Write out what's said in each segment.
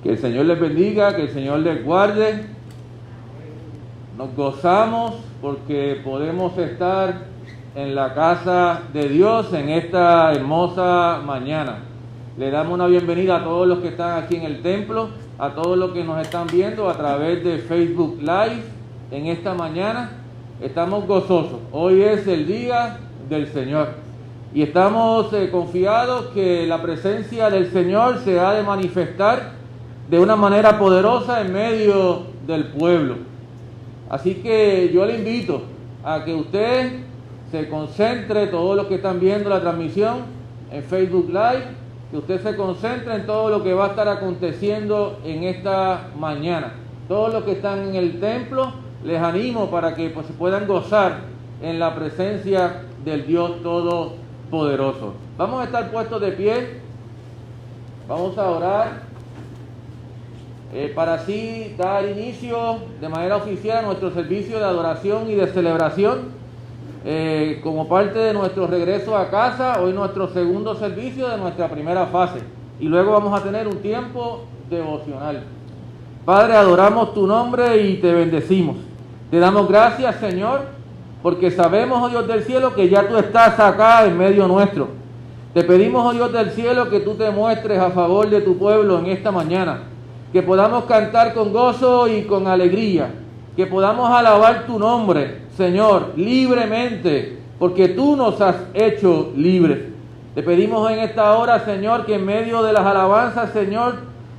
Que el Señor les bendiga, que el Señor les guarde. Nos gozamos porque podemos estar en la casa de Dios en esta hermosa mañana. Le damos una bienvenida a todos los que están aquí en el templo, a todos los que nos están viendo a través de Facebook Live en esta mañana. Estamos gozosos. Hoy es el día del Señor y estamos confiados que la presencia del Señor se ha de manifestar de una manera poderosa en medio del pueblo. Así que yo le invito a que usted se concentre, todos los que están viendo la transmisión en Facebook Live, que usted se concentre en todo lo que va a estar aconteciendo en esta mañana. Todos los que están en el templo, les animo para que se puedan gozar en la presencia del Dios Todopoderoso. Vamos a estar puestos de pie, vamos a orar. Para así dar inicio de manera oficial a nuestro servicio de adoración y de celebración, como parte de nuestro regreso a casa, hoy nuestro segundo servicio de nuestra primera fase, y luego vamos a tener un tiempo devocional. Padre, adoramos tu nombre y te bendecimos. Te damos gracias, Señor, porque sabemos, oh Dios del cielo, que ya tú estás acá en medio nuestro. Te pedimos, oh Dios del cielo, que tú te muestres a favor de tu pueblo en esta mañana. Que podamos cantar con gozo y con alegría, que podamos alabar tu nombre, Señor, libremente, porque tú nos has hecho libres. Te pedimos en esta hora, Señor, que en medio de las alabanzas, Señor,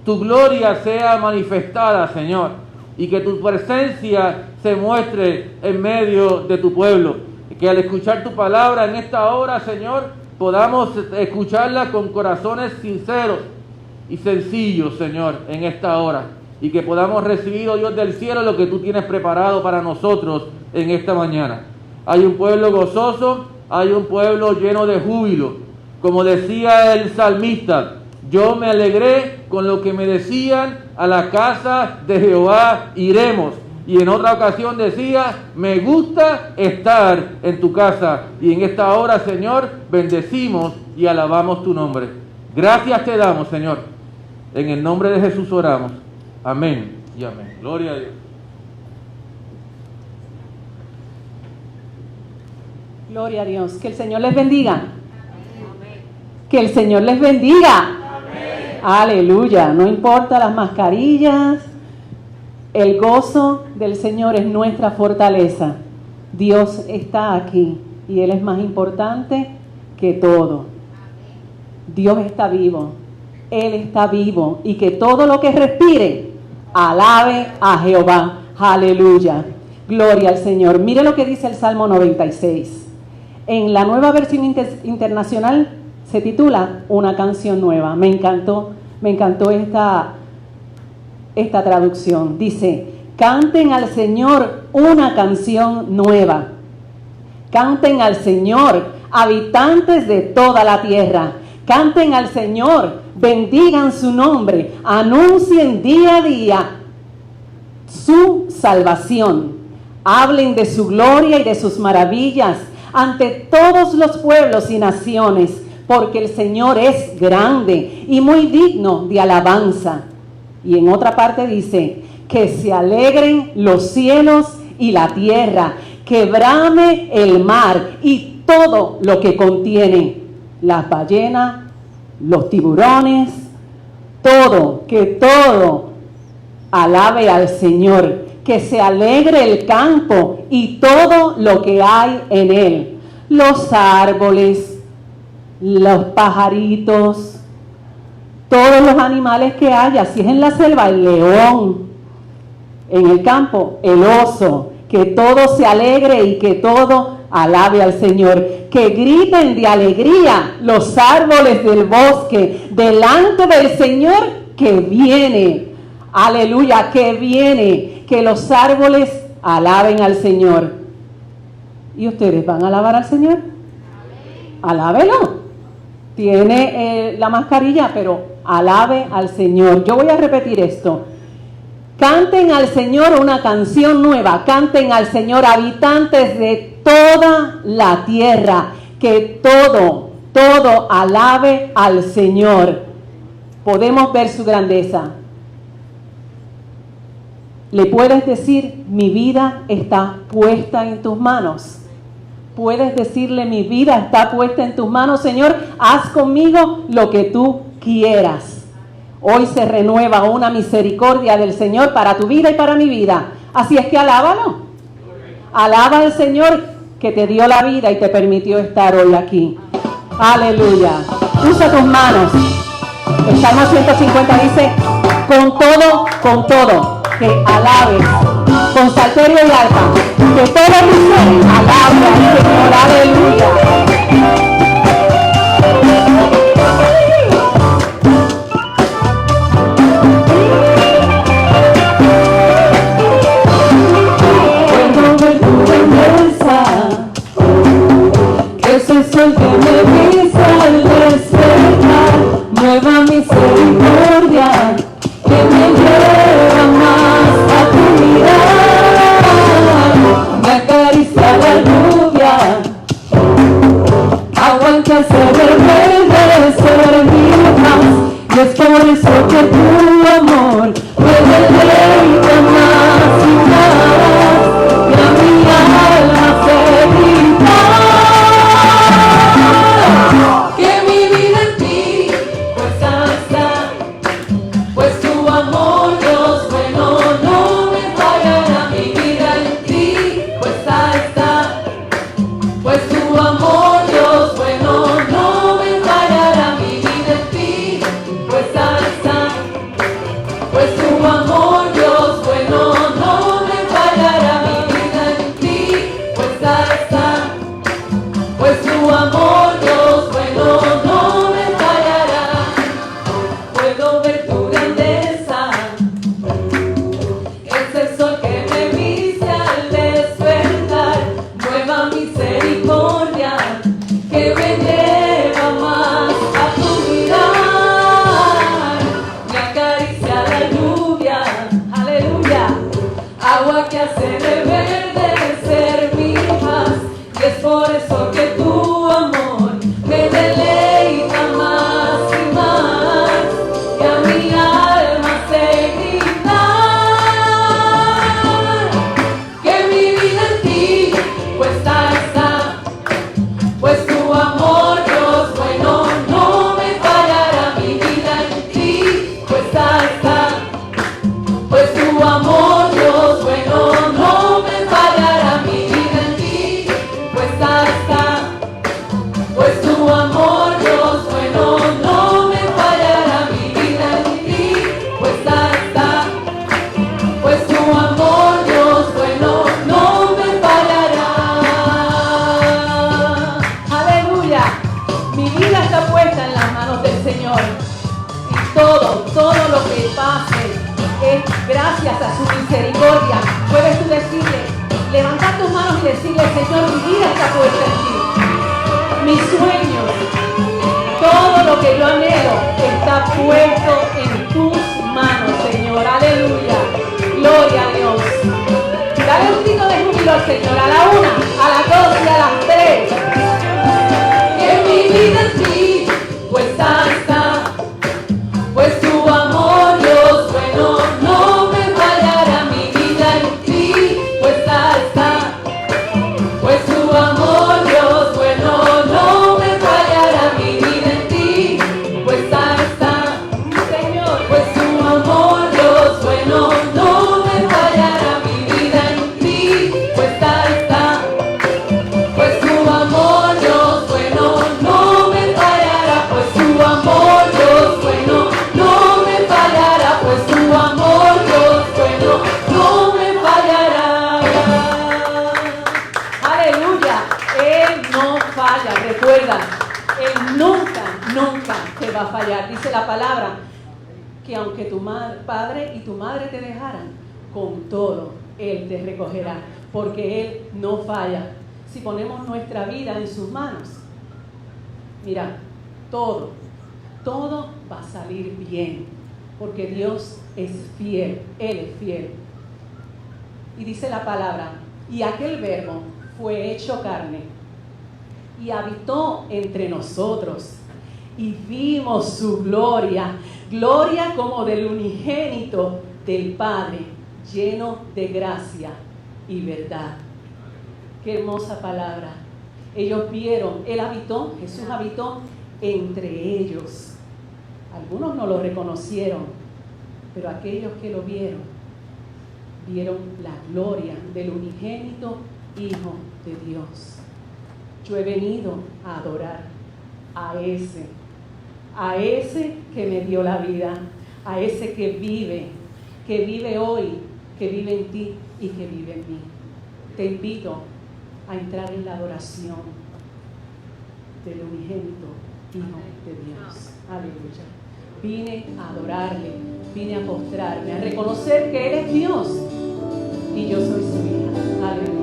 tu gloria sea manifestada, Señor, y que tu presencia se muestre en medio de tu pueblo. Y que al escuchar tu palabra en esta hora, Señor, podamos escucharla con corazones sinceros y sencillo, Señor, en esta hora, y que podamos recibir, oh Dios del cielo, lo que tú tienes preparado para nosotros en esta mañana. Hay un pueblo gozoso, hay un pueblo lleno de júbilo. Como decía el salmista, yo me alegré con lo que me decían, a la casa de Jehová iremos. Y en otra ocasión decía, me gusta estar en tu casa. Y en esta hora, Señor, bendecimos y alabamos tu nombre. Gracias te damos, Señor. En el nombre de Jesús oramos. Amén y amén. Gloria a Dios. Gloria a Dios. Que el Señor les bendiga. Amén. Que el Señor les bendiga. Amén. Aleluya. No importa las mascarillas. El gozo del Señor es nuestra fortaleza. Dios está aquí y Él es más importante que todo. Dios está vivo. Él está vivo y que todo lo que respire alabe a Jehová. Aleluya. Gloria al Señor. Mire lo que dice el Salmo 96. En la nueva versión internacional se titula Una canción nueva. Me encantó esta traducción. Dice, canten al Señor una canción nueva. Canten al Señor, habitantes de toda la tierra. Canten al Señor, bendigan su nombre, anuncien día a día su salvación. Hablen de su gloria y de sus maravillas ante todos los pueblos y naciones, porque el Señor es grande y muy digno de alabanza. Y en otra parte dice, que se alegren los cielos y la tierra, que brame el mar y todo lo que contiene, las ballenas, los tiburones, todo, que todo alabe al Señor, que se alegre el campo y todo lo que hay en él, los árboles, los pajaritos, todos los animales que haya, si es en la selva, el león, en el campo, el oso, que todo se alegre y que todo alabe al Señor, que griten de alegría los árboles del bosque delante del Señor que viene. Aleluya, que viene, que los árboles alaben al Señor. ¿Y ustedes van a alabar al Señor? Alábelo. Tiene la mascarilla, pero alabe al Señor. Yo voy a repetir esto. Canten al Señor una canción nueva. Canten al Señor, habitantes de toda la tierra. Que todo alabe al Señor. Podemos ver su grandeza. Le puedes decir, mi vida está puesta en tus manos. Puedes decirle, mi vida está puesta en tus manos, Señor, haz conmigo lo que tú quieras. Hoy se renueva una misericordia del Señor para tu vida y para mi vida. Así es que alábalo. Alaba al Señor que te dio la vida y te permitió estar hoy aquí. Aleluya. Usa tus manos. El Salmo 150 dice, con todo, que alabes, con salterio y arpa, que todo tu ser alabe al Señor. Aleluya. Es el sol que me dice al despertar, nueva misericordia que me lleva más a tu mirar, me acaricia la lluvia, agua que hace reverdecer mi paz, y es por eso que tu amor me deleita más y más, y a mi alma se grita. Gracias a su misericordia. Puedes tú decirle, levantar tus manos y decirle, Señor, mi vida está puesta en ti. Mis sueños, todo lo que yo anhelo está puesto en tus manos, Señor. Aleluya. Gloria a Dios. Dale un grito de júbilo al Señor. A la 1, a las 2 y a las 3. Que mi vida en ti puesta está. Pues tu amor, Dios bueno, no me fallará, mi vida en ti, puesta está. Pues tu amor, Dios bueno, no me fallará, mi vida en ti, puesta está. Señor, pues tu amor, Dios bueno, no me fallará, mi vida en ti, puesta está. Pues tu amor, Dios bueno, no me fallará, pues tu amor, Dios bueno. No me fallará, pues tu amor, Dios bueno, no me fallará. Aleluya, Él no falla, recuerda, Él nunca te va a fallar. Dice la palabra que aunque tu padre y tu madre te dejaran, con todo Él te recogerá, porque Él no falla. Si ponemos nuestra vida en sus manos, mira, todo va a salir bien, porque Dios es fiel, Él es fiel. Y dice la palabra, y aquel verbo fue hecho carne, y habitó entre nosotros, y vimos su gloria, gloria como del unigénito del Padre, lleno de gracia y verdad. Qué hermosa palabra. Ellos vieron, Jesús habitó entre ellos. Algunos no lo reconocieron, pero aquellos que lo vieron la gloria del unigénito Hijo de Dios. Yo he venido a adorar a ese que me dio la vida, a ese que vive hoy, que vive en ti y que vive en mí. Te invito a entrar en la adoración del unigénito Hijo de Dios. Aleluya. Vine a adorarle, vine a postrarme, a reconocer que Él es Dios y yo soy su hija. Aleluya.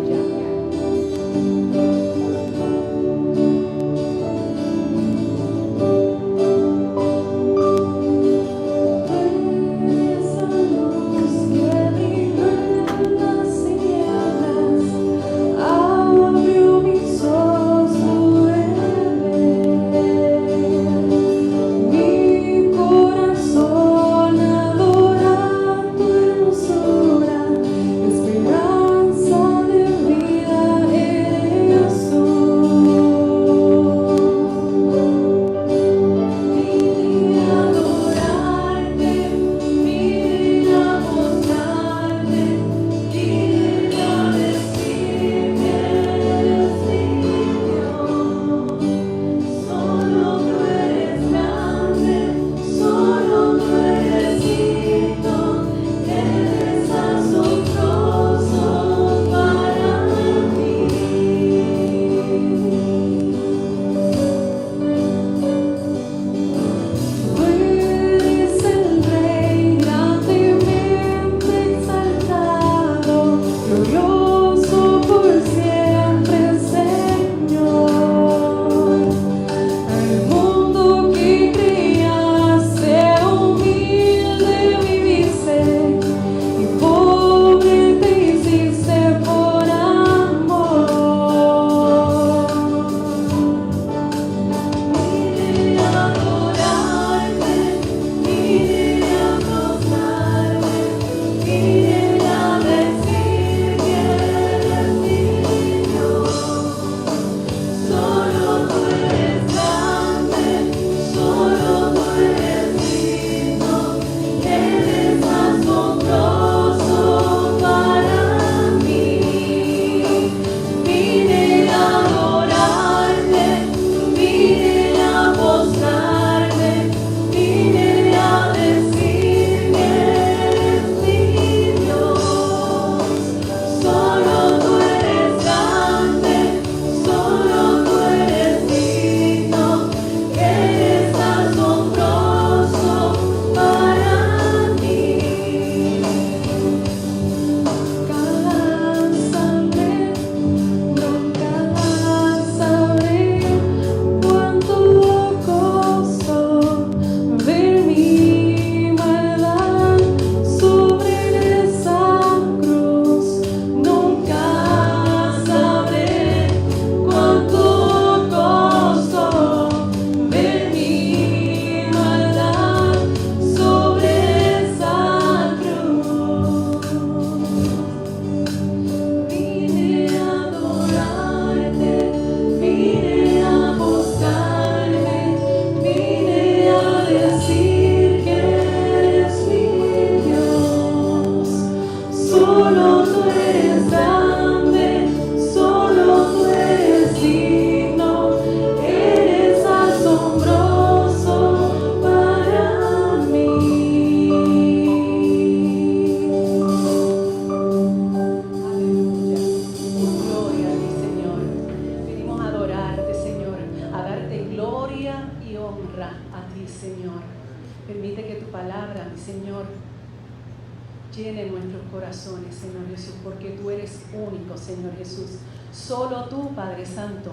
Llene nuestros corazones, Señor Jesús, porque tú eres único, Señor Jesús. Solo tú, Padre Santo,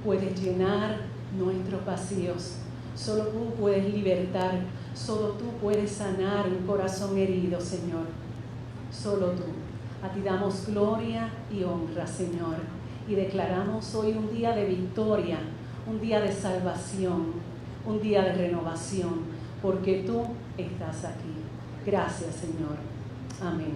puedes llenar nuestros vacíos. Solo tú puedes libertar. Solo tú puedes sanar un corazón herido, Señor. Solo tú. A ti damos gloria y honra, Señor. Y declaramos hoy un día de victoria, un día de salvación, un día de renovación, porque tú estás aquí. Gracias, Señor. Amén.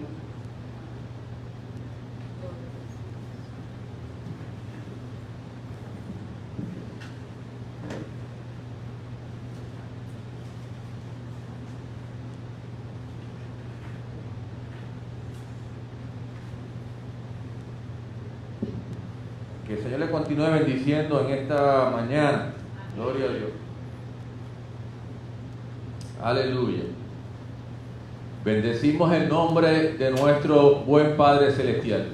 Que el Señor le continúe bendiciendo en esta mañana. Gloria a Dios. Aleluya. Bendecimos el nombre de nuestro buen Padre Celestial.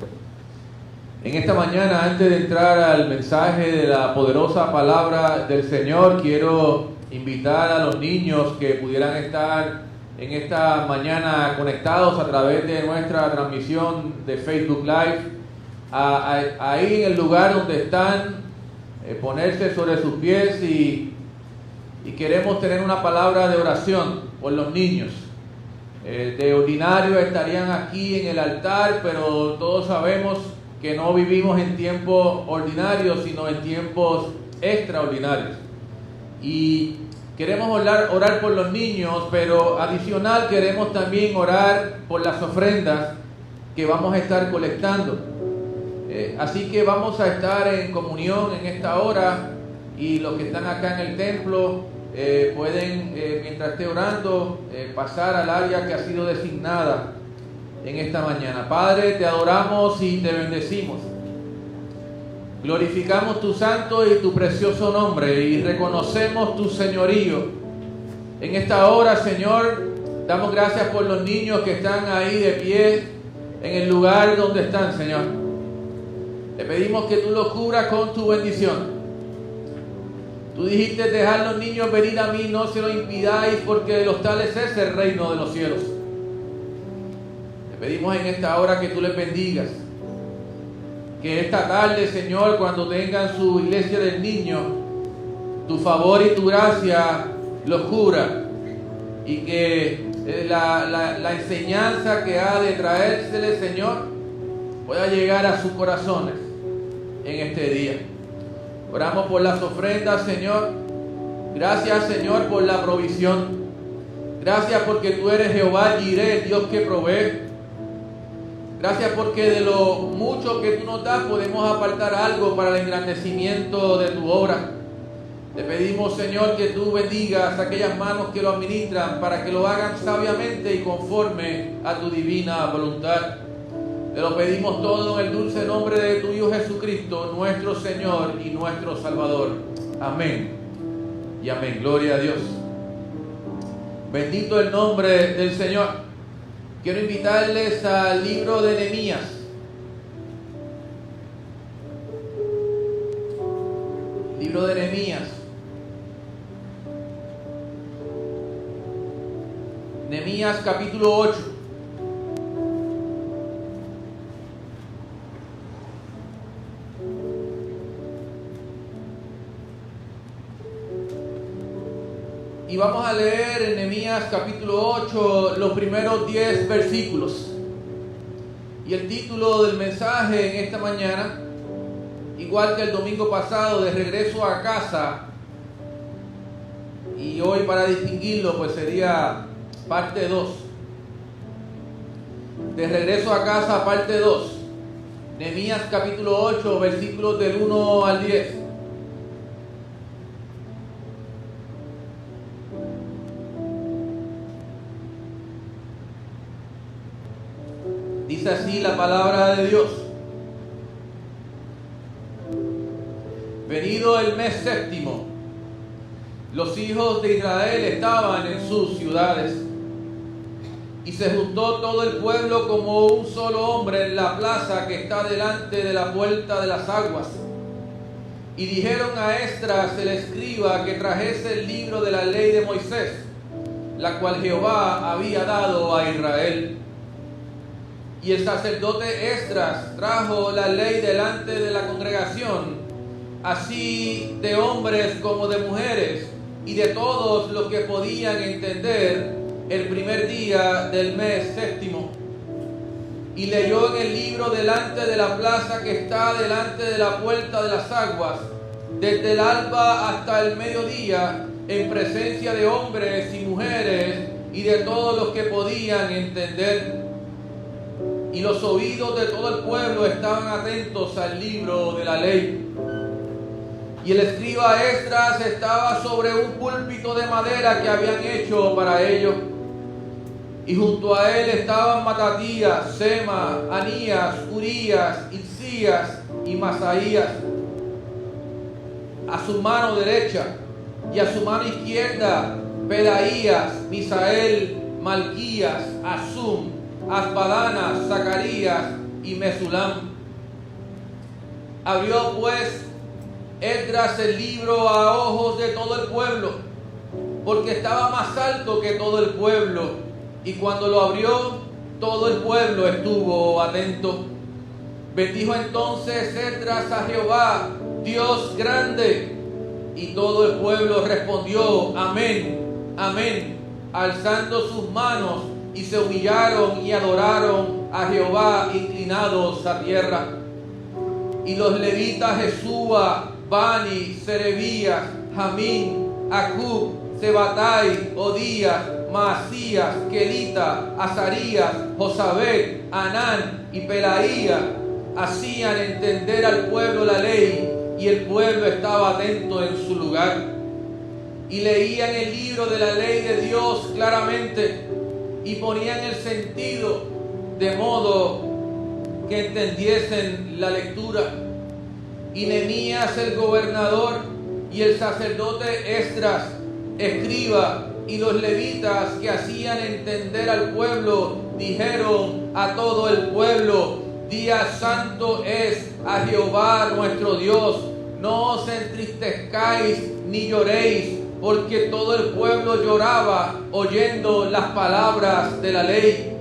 En esta mañana, antes de entrar al mensaje de la poderosa palabra del Señor, quiero invitar a los niños que pudieran estar en esta mañana conectados a través de nuestra transmisión de Facebook Live, ahí en el lugar donde están, ponerse sobre sus pies y queremos tener una palabra de oración por los niños. De ordinario estarían aquí en el altar, pero todos sabemos que no vivimos en tiempos ordinarios, sino en tiempos extraordinarios. Y queremos orar por los niños, pero adicional queremos también orar por las ofrendas que vamos a estar colectando. Así que vamos a estar en comunión en esta hora, y los que están acá en el templo pueden, mientras esté orando, pasar al área que ha sido designada en esta mañana. Padre, te adoramos y te bendecimos. Glorificamos tu santo y tu precioso nombre y reconocemos tu señorío. En esta hora, Señor, damos gracias por los niños que están ahí de pie en el lugar donde están, Señor. Te pedimos que tú los cubras con tu bendición. Tú dijiste: dejad los niños venir a mí, no se lo impidáis, porque de los tales es el reino de los cielos. Te pedimos en esta hora que tú les bendigas. Que esta tarde, Señor, cuando tengan su iglesia del niño, tu favor y tu gracia los cubra. Y que la enseñanza que ha de traérsele, Señor, pueda llegar a sus corazones en este día. Oramos por las ofrendas, Señor. Gracias, Señor, por la provisión. Gracias porque tú eres Jehová Jireh, el Dios que provee. Gracias porque de lo mucho que tú nos das podemos apartar algo para el engrandecimiento de tu obra. Te pedimos, Señor, que tú bendigas a aquellas manos que lo administran para que lo hagan sabiamente y conforme a tu divina voluntad. Te lo pedimos todo en el dulce nombre de tu Hijo Jesucristo, nuestro Señor y nuestro Salvador. Amén y amén. Gloria a Dios. Bendito el nombre del Señor. Quiero invitarles al libro de Nehemías. Libro de Nehemías. Nehemías capítulo 8. Y vamos a leer en Nehemías capítulo 8 los primeros 10 versículos. Y el título del mensaje en esta mañana, igual que el domingo pasado, de regreso a casa, y hoy para distinguirlo pues sería parte 2. De regreso a casa, parte 2. Nehemías capítulo 8, versículos del 1 al 10. Dice así la palabra de Dios. Venido el mes séptimo, los hijos de Israel estaban en sus ciudades, y se juntó todo el pueblo como un solo hombre en la plaza que está delante de la puerta de las aguas. Y dijeron a Esdras el escriba que trajese el libro de la ley de Moisés, la cual Jehová había dado a Israel. Y el sacerdote Esdras trajo la ley delante de la congregación, así de hombres como de mujeres, y de todos los que podían entender, el primer día del mes séptimo. Y leyó en el libro delante de la plaza que está delante de la puerta de las aguas, desde el alba hasta el mediodía, en presencia de hombres y mujeres, y de todos los que podían entender. Y los oídos de todo el pueblo estaban atentos al libro de la ley. Y el escriba Esdras estaba sobre un púlpito de madera que habían hecho para ello. Y junto a él estaban Matatías, Sema, Anías, Urías, Hilcías, y Masaías. A su mano derecha y a su mano izquierda, Pelaías, Misael, Malquías, Asum, Asbadana, Zacarías y Mesulam. Abrió pues Esdras el libro a ojos de todo el pueblo, porque estaba más alto que todo el pueblo, y cuando lo abrió, todo el pueblo estuvo atento. Bendijo entonces Esdras a Jehová, Dios grande, y todo el pueblo respondió: amén, amén, alzando sus manos, y se humillaron y adoraron a Jehová inclinados a tierra. Y los levitas Jesúa, Bani, Serebías, Jamín, Acub, Sebatai, Odías, Maasías, Kelita, Azarías, Josabed, Anán y Pelaías hacían entender al pueblo la ley, y el pueblo estaba atento en su lugar. Y leían el libro de la ley de Dios claramente, y ponían el sentido de modo que entendiesen la lectura. Y Nehemías el gobernador y el sacerdote Esdras, escriba, y los levitas que hacían entender al pueblo, dijeron a todo el pueblo: día santo es a Jehová nuestro Dios, no os entristezcáis ni lloréis, porque todo el pueblo lloraba oyendo las palabras de la ley.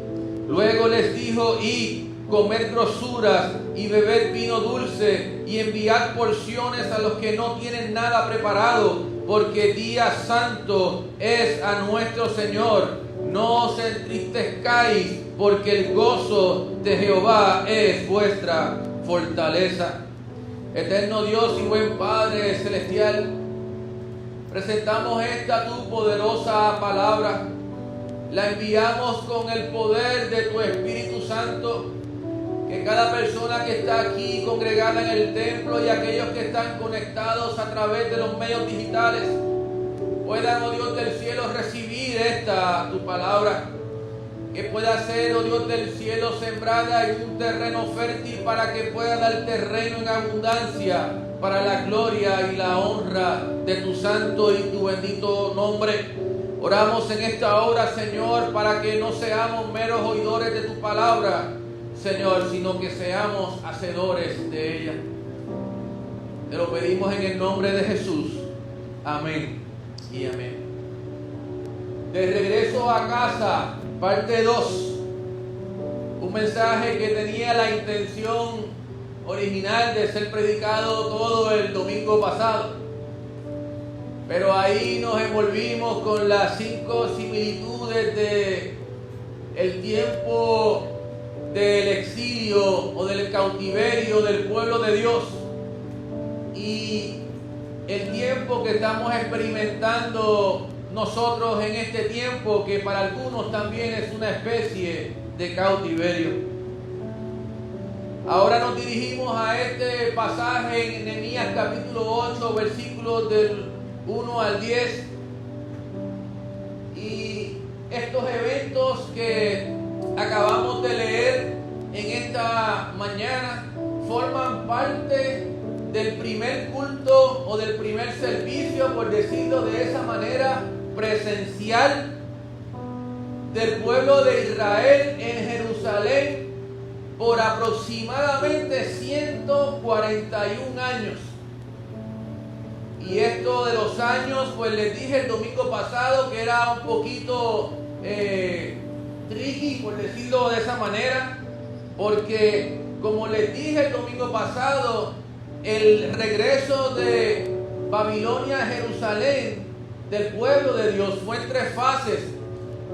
Luego les dijo: id, comed grosuras y bebed vino dulce, y enviad porciones a los que no tienen nada preparado, porque día santo es a nuestro Señor. No os entristezcáis, porque el gozo de Jehová es vuestra fortaleza. Eterno Dios y buen Padre celestial, presentamos esta tu poderosa palabra. La enviamos con el poder de tu Espíritu Santo. Que cada persona que está aquí congregada en el templo y aquellos que están conectados a través de los medios digitales puedan, oh Dios del cielo, recibir esta tu palabra. Que pueda ser, oh Dios del cielo, sembrada en un terreno fértil para que pueda dar terreno en abundancia para la gloria y la honra de tu santo y tu bendito nombre. Oramos en esta hora, Señor, para que no seamos meros oidores de tu palabra, Señor, sino que seamos hacedores de ella. Te lo pedimos en el nombre de Jesús. Amén y amén. De regreso a casa, parte 2. Un mensaje que tenía la intención original de ser predicado todo el domingo pasado. Pero ahí nos envolvimos con las 5 similitudes de el tiempo del exilio o del cautiverio del pueblo de Dios y el tiempo que estamos experimentando nosotros en este tiempo, que para algunos también es una especie de cautiverio. Ahora nos dirigimos a este pasaje en Nehemías capítulo 8, versículos del 1 al 10, y estos eventos que acabamos de leer en esta mañana forman parte del primer culto o del primer servicio, por decirlo de esa manera, presencial del pueblo de Israel en Jerusalén por aproximadamente 141 años. Y esto de los años, pues les dije el domingo pasado que era un poquito tricky, por decirlo de esa manera, porque como les dije el domingo pasado, el regreso de Babilonia a Jerusalén del pueblo de Dios fue en 3 fases,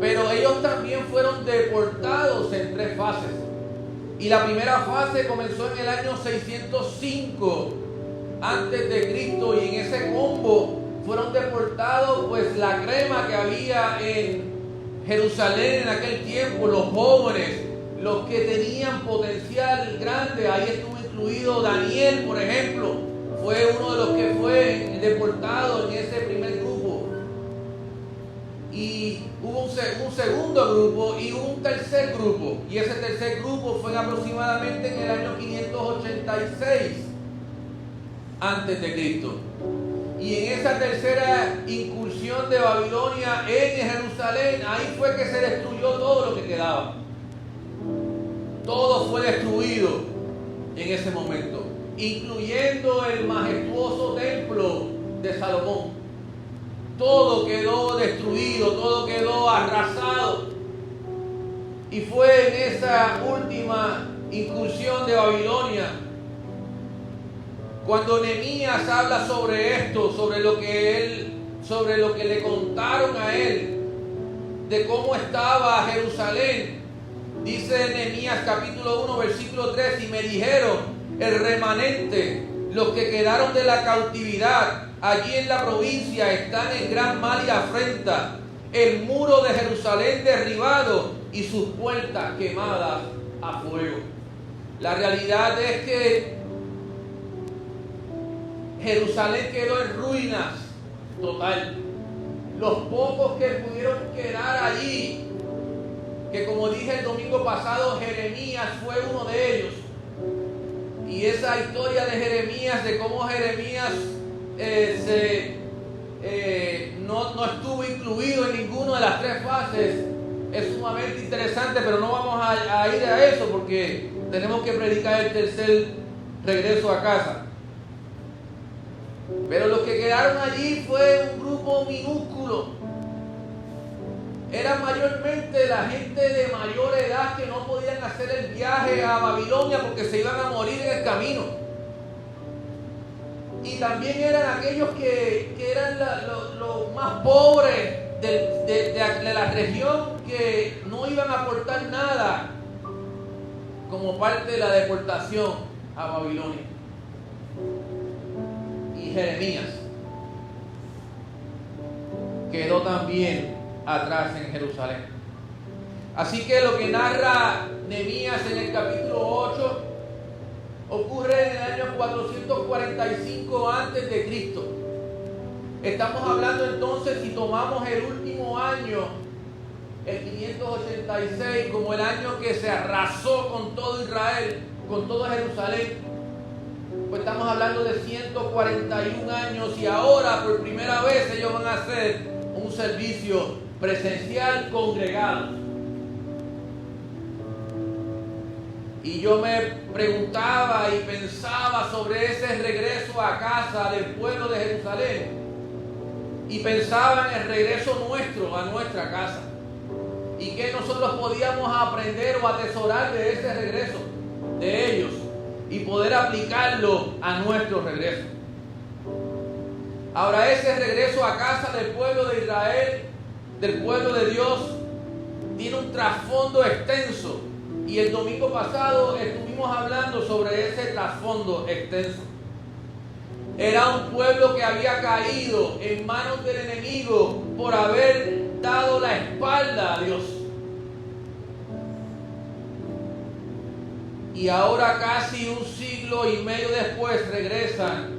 pero ellos también fueron deportados en 3 fases. Y la primera fase comenzó en el año 605 antes de Cristo, y en ese combo fueron deportados pues la crema que había en Jerusalén en aquel tiempo, los jóvenes, los que tenían potencial grande. Ahí estuvo incluido Daniel, por ejemplo, fue uno de los que fue deportado en ese primer grupo. Y hubo un un segundo grupo y un tercer grupo. Y ese tercer grupo fue aproximadamente en el año 586 antes de Cristo. Y en esa tercera incursión de Babilonia en Jerusalén, ahí fue que se destruyó todo lo que quedaba. Todo fue destruido en ese momento, incluyendo el majestuoso templo de Salomón. Todo quedó destruido, todo quedó arrasado. Y fue en esa última incursión de Babilonia cuando Nehemías habla sobre esto, sobre lo que le contaron a él, de cómo estaba Jerusalén. Dice Nehemías capítulo 1, versículo 3, y me dijeron, el remanente, los que quedaron de la cautividad allí en la provincia están en gran mal y afrenta, el muro de Jerusalén derribado y sus puertas quemadas a fuego. La realidad es que Jerusalén quedó en ruinas total. Los pocos que pudieron quedar allí, que como dije el domingo pasado, Jeremías fue uno de ellos. Y esa historia de Jeremías, de cómo Jeremías no estuvo incluido en ninguna de las tres fases, es sumamente interesante, pero no vamos a ir a eso porque tenemos que predicar el tercer regreso a casa. Pero los que quedaron allí fue un grupo minúsculo. Era mayormente la gente de mayor edad que no podían hacer el viaje a Babilonia porque se iban a morir en el camino. Y también eran aquellos que eran los más pobres de la región, que no iban a aportar nada como parte de la deportación a Babilonia. Y Jeremías quedó también atrás en Jerusalén. Así que lo que narra Nehemías en el capítulo 8 ocurre en el año 445 antes de Cristo. Estamos hablando entonces, si tomamos el último año, el 586, como el año que se arrasó con todo Israel, con todo Jerusalén, pues estamos hablando de 141 años, y ahora por primera vez ellos van a hacer un servicio presencial congregado. Y yo me preguntaba y pensaba sobre ese regreso a casa del pueblo de Jerusalén, y pensaba en el regreso nuestro a nuestra casa, y que nosotros podíamos aprender o atesorar de ese regreso de ellos y poder aplicarlo a nuestro regreso. Ahora, ese regreso a casa del pueblo de Israel, del pueblo de Dios, tiene un trasfondo extenso, y el domingo pasado estuvimos hablando sobre ese trasfondo extenso. Era un pueblo que había caído en manos del enemigo por haber dado la espalda a Dios. Y ahora, casi un siglo y medio después, regresan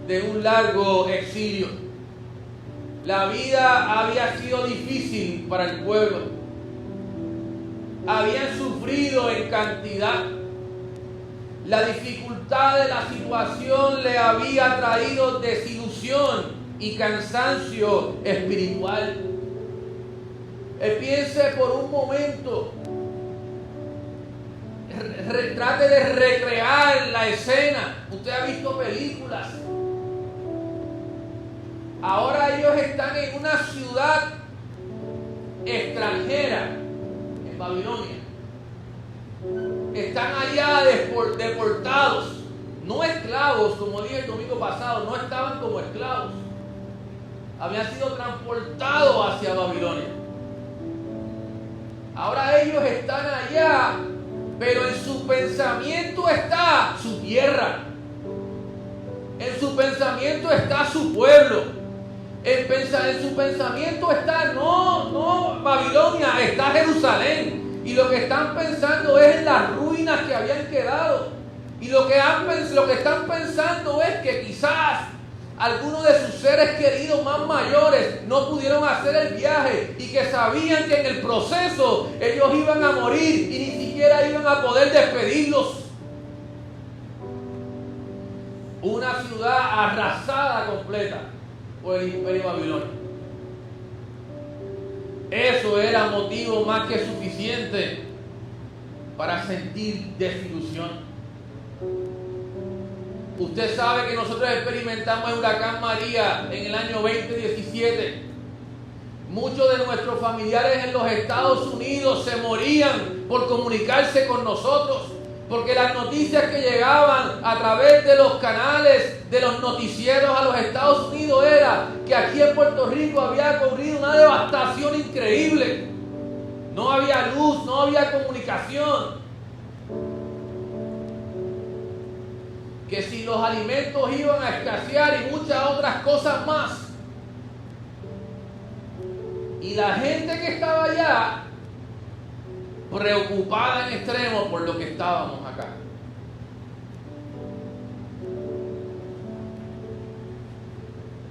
de un largo exilio. La vida había sido difícil para el pueblo. Habían sufrido en cantidad. La dificultad de la situación le había traído desilusión y cansancio espiritual. Piense por un momento, trate de recrear la escena. Usted ha visto películas. Ahora ellos están en una ciudad extranjera, en Babilonia. Están allá deportados, no esclavos, como dije el domingo pasado, no estaban como esclavos. Habían sido transportados hacia Babilonia. Ahora ellos están allá, pero en su pensamiento está su tierra. En su pensamiento está su pueblo. En su pensamiento está no Babilonia, está Jerusalén. Y lo que están pensando es en las ruinas que habían quedado. Y lo que están pensando es que quizás algunos de sus seres queridos más mayores no pudieron hacer el viaje y que sabían que en el proceso ellos iban a morir y ni siquiera iban a poder despedirlos. Una ciudad arrasada completa por el imperio babilonio. Eso era motivo más que suficiente para sentir desilusión. Usted sabe que nosotros experimentamos el huracán María en el año 2017. Muchos de nuestros familiares en los Estados Unidos se morían por comunicarse con nosotros, porque las noticias que llegaban a través de los canales, de los noticieros a los Estados Unidos era que aquí en Puerto Rico había ocurrido una devastación increíble. No había luz, no había comunicación. Que si los alimentos iban a escasear y muchas otras cosas más. Y la gente que estaba allá preocupada en extremo por lo que estábamos acá.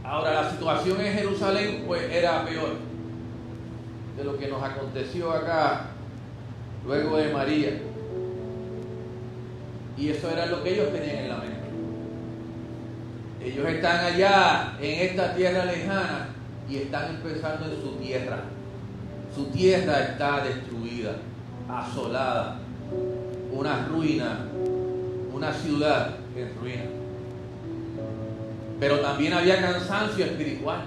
Ahora la situación en Jerusalén pues era peor de lo que nos aconteció acá luego de María. Y eso era lo que ellos tenían en la mente. Ellos están allá en esta tierra lejana y están empezando en su tierra. Su tierra está destruida, asolada, una ruina, una ciudad en ruina. Pero también había cansancio espiritual.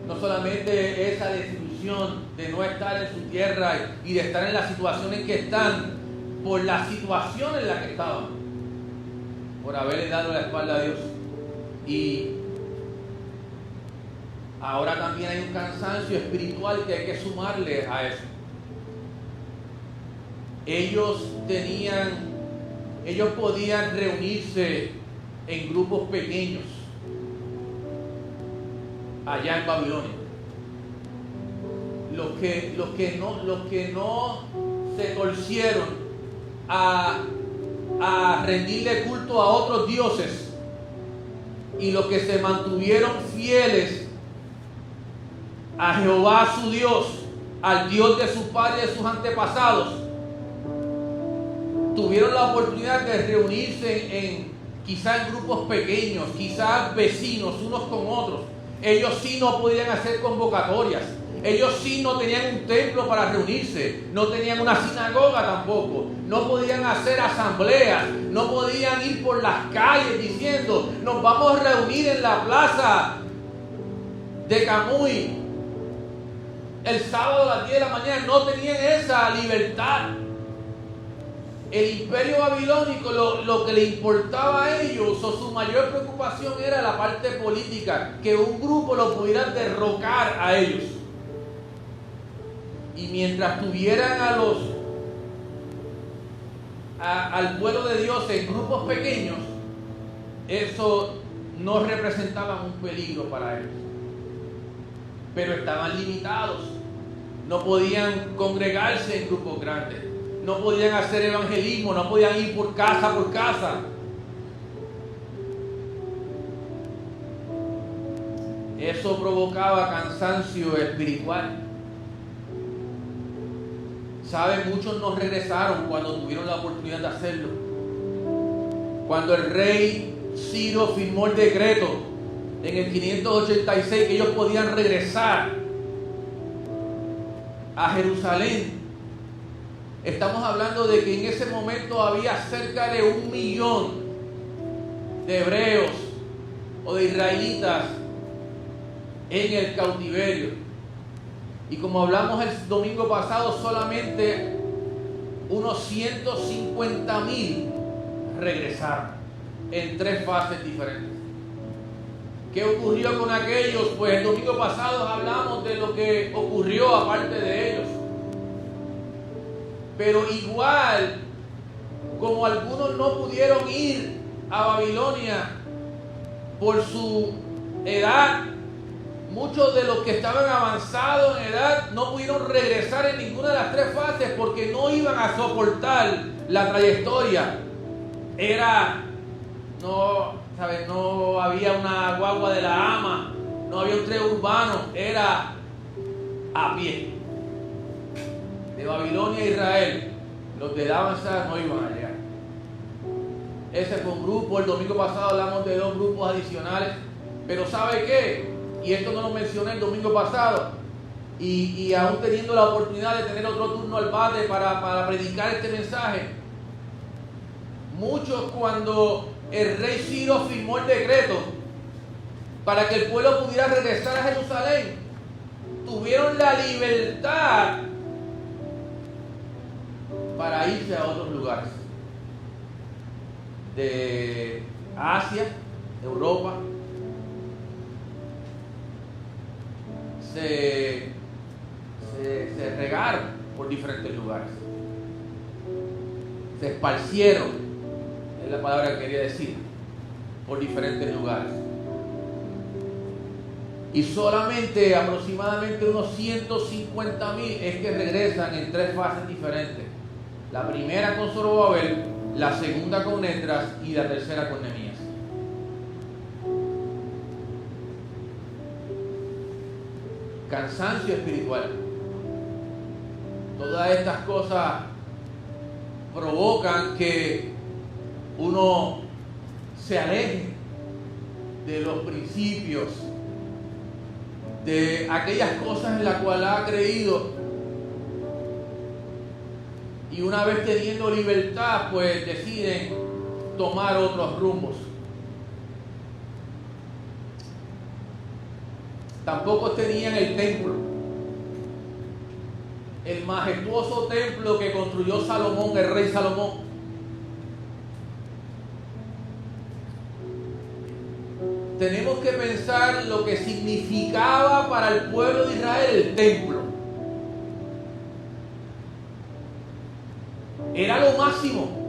No solamente esa desilusión de no estar en su tierra y de estar en la situación en que están, por la situación en la que estaban, por haberle dado la espalda a Dios. Y ahora también hay un cansancio espiritual que hay que sumarle a eso. Ellos podían reunirse en grupos pequeños allá en Babilonia. Los que no se torcieron a rendirle culto a otros dioses y los que se mantuvieron fieles a Jehová su Dios, al Dios de sus padres y de sus antepasados, tuvieron la oportunidad de reunirse quizás en grupos pequeños, quizás vecinos unos con otros. Ellos sí no podían hacer convocatorias. Ellos sí no tenían un templo para reunirse, no tenían una sinagoga tampoco, no podían hacer asambleas, no podían ir por las calles diciendo nos vamos a reunir en la plaza de Camuy el sábado a las 10 de la mañana. No tenían esa libertad. El imperio babilónico lo que le importaba a ellos, o su mayor preocupación era la parte política, que un grupo lo pudiera derrocar a ellos. Y mientras tuvieran al pueblo de Dios en grupos pequeños, eso no representaba un peligro para ellos. Pero estaban limitados. No podían congregarse en grupos grandes. No podían hacer evangelismo. No podían ir por casa. Eso provocaba cansancio espiritual. ¿Sabe? Muchos no regresaron cuando tuvieron la oportunidad de hacerlo. Cuando el rey Ciro firmó el decreto en el 586 que ellos podían regresar a Jerusalén, estamos hablando de que en ese momento había cerca de 1 millón de hebreos o de israelitas en el cautiverio. Y como hablamos el domingo pasado, solamente unos 150,000 regresaron en 3 fases diferentes. ¿Qué ocurrió con aquellos? Pues el domingo pasado hablamos de lo que ocurrió aparte de ellos. Pero igual, como algunos no pudieron ir a Babilonia por su edad, muchos de los que estaban avanzados en edad no pudieron regresar en ninguna de las 3 fases porque no iban a soportar la trayectoria. Era no, ¿sabes? No había una guagua de la ama, no había un tren urbano, era a pie. De Babilonia a Israel, los de Damascus no iban a llegar. Ese fue un grupo. El domingo pasado hablamos de 2 grupos adicionales. Pero ¿sabe qué? Y esto no lo mencioné el domingo pasado. Y aún teniendo la oportunidad de tener otro turno al Padre para predicar este mensaje. Muchos, cuando el rey Ciro firmó el decreto para que el pueblo pudiera regresar a Jerusalén, tuvieron la libertad para irse a otros lugares de Asia, Europa. Se regaron por diferentes lugares, se esparcieron, es la palabra que quería decir, por diferentes lugares. Y solamente aproximadamente unos 150,000 es que regresan en 3 fases diferentes. La primera con Zorobabel, la segunda con Esdras y la tercera con Nehemías. Cansancio espiritual. Todas estas cosas provocan que uno se aleje de los principios, de aquellas cosas en las cuales ha creído, y una vez teniendo libertad, pues deciden tomar otros rumbos. Tampoco tenían el templo, el majestuoso templo que construyó Salomón, el rey Salomón. Tenemos que pensar lo que significaba para el pueblo de Israel el templo. Era lo máximo.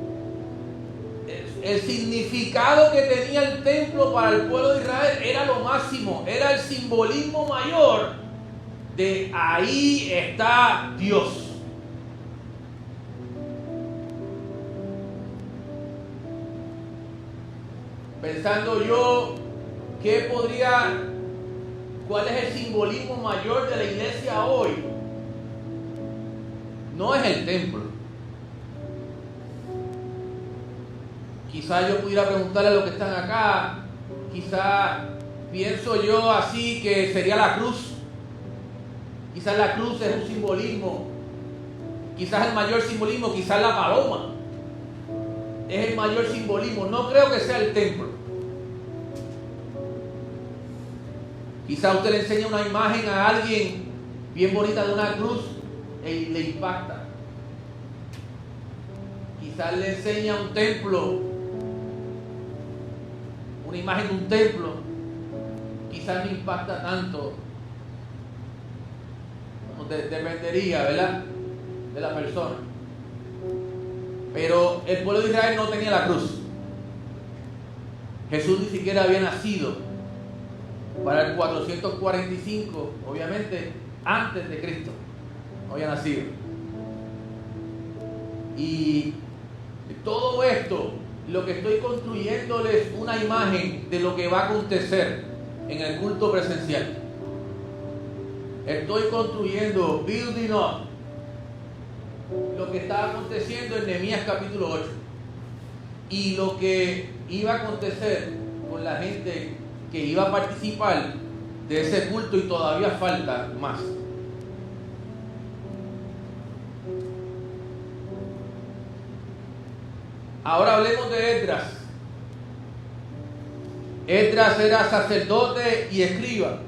El significado que tenía el templo para el pueblo de Israel era lo máximo. Era el simbolismo mayor de ahí está Dios. Pensando yo, ¿cuál es el simbolismo mayor de la iglesia hoy? No es el templo. Quizás yo pudiera preguntarle a los que están acá, quizás pienso yo así que sería la cruz. Quizás la cruz es un simbolismo, quizás el mayor simbolismo, quizás la paloma es el mayor simbolismo. No creo que sea el templo. Quizás usted le enseña una imagen a alguien bien bonita de una cruz y le impacta. Quizás le enseña un templo, una imagen de un templo, quizás no impacta tanto. Dependería, ¿verdad?, de la persona. Pero el pueblo de Israel no tenía la cruz. Jesús ni siquiera había nacido para el 445, obviamente antes de Cristo no había nacido. Y todo esto, lo que estoy construyéndoles una imagen de lo que va a acontecer en el culto presencial. Estoy construyendo, building up, lo que estaba aconteciendo en Nehemías capítulo 8 y lo que iba a acontecer con la gente que iba a participar de ese culto, y todavía falta más. Ahora hablemos de Esdras. Esdras era sacerdote y escriba.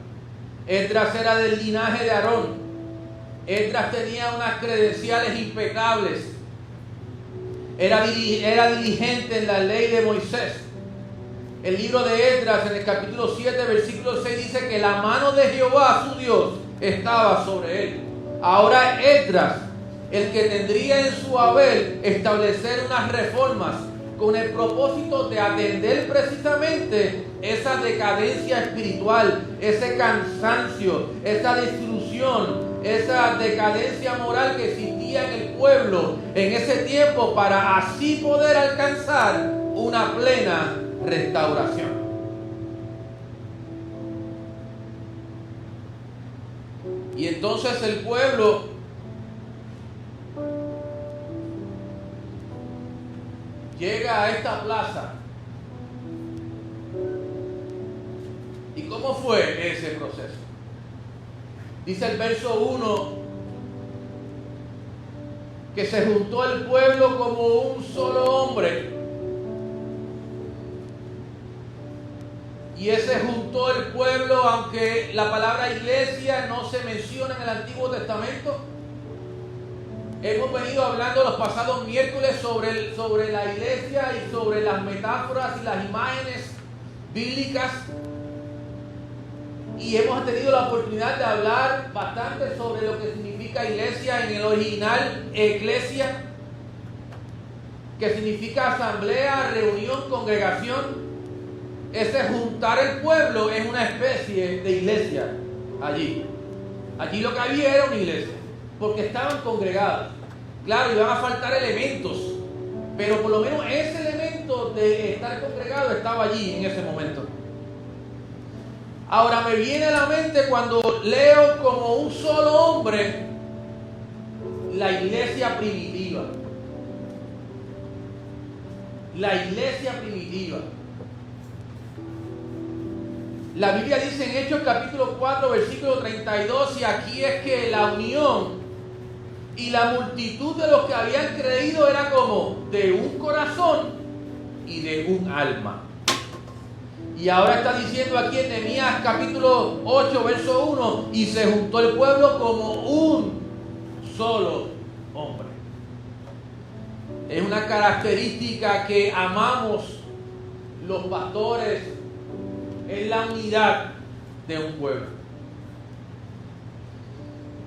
Esdras era del linaje de Aarón. Esdras tenía unas credenciales impecables. Era diligente en la ley de Moisés. El libro de Esdras, en el capítulo 7, versículo 6, dice que la mano de Jehová, su Dios, estaba sobre él. Ahora Esdras, el que tendría en su haber establecer unas reformas con el propósito de atender precisamente esa decadencia espiritual, ese cansancio, esa desilusión, esa decadencia moral que existía en el pueblo en ese tiempo, para así poder alcanzar una plena restauración. Y entonces el pueblo llega a esta plaza. ¿Y cómo fue ese proceso? Dice el verso 1 que se juntó el pueblo como un solo hombre. Y ese juntó el pueblo, aunque la palabra iglesia no se menciona en el Antiguo Testamento. Hemos venido hablando los pasados miércoles sobre la iglesia y sobre las metáforas y las imágenes bíblicas. Y hemos tenido la oportunidad de hablar bastante sobre lo que significa iglesia en el original, eclesia, que significa asamblea, reunión, congregación. Ese juntar el pueblo es una especie de iglesia allí. Allí lo que había era una iglesia, porque estaban congregados. Claro, iban a faltar elementos, pero por lo menos ese elemento de estar congregado estaba allí en ese momento. Ahora me viene a la mente cuando leo como un solo hombre la iglesia primitiva. La iglesia primitiva. La Biblia dice en Hechos capítulo 4, versículo 32, y aquí es que la unión y la multitud de los que habían creído era como de un corazón y de un alma. Y ahora está diciendo aquí en Nehemías capítulo 8, verso 1, y se juntó el pueblo como un solo hombre. Es una característica que amamos los pastores, es la unidad de un pueblo.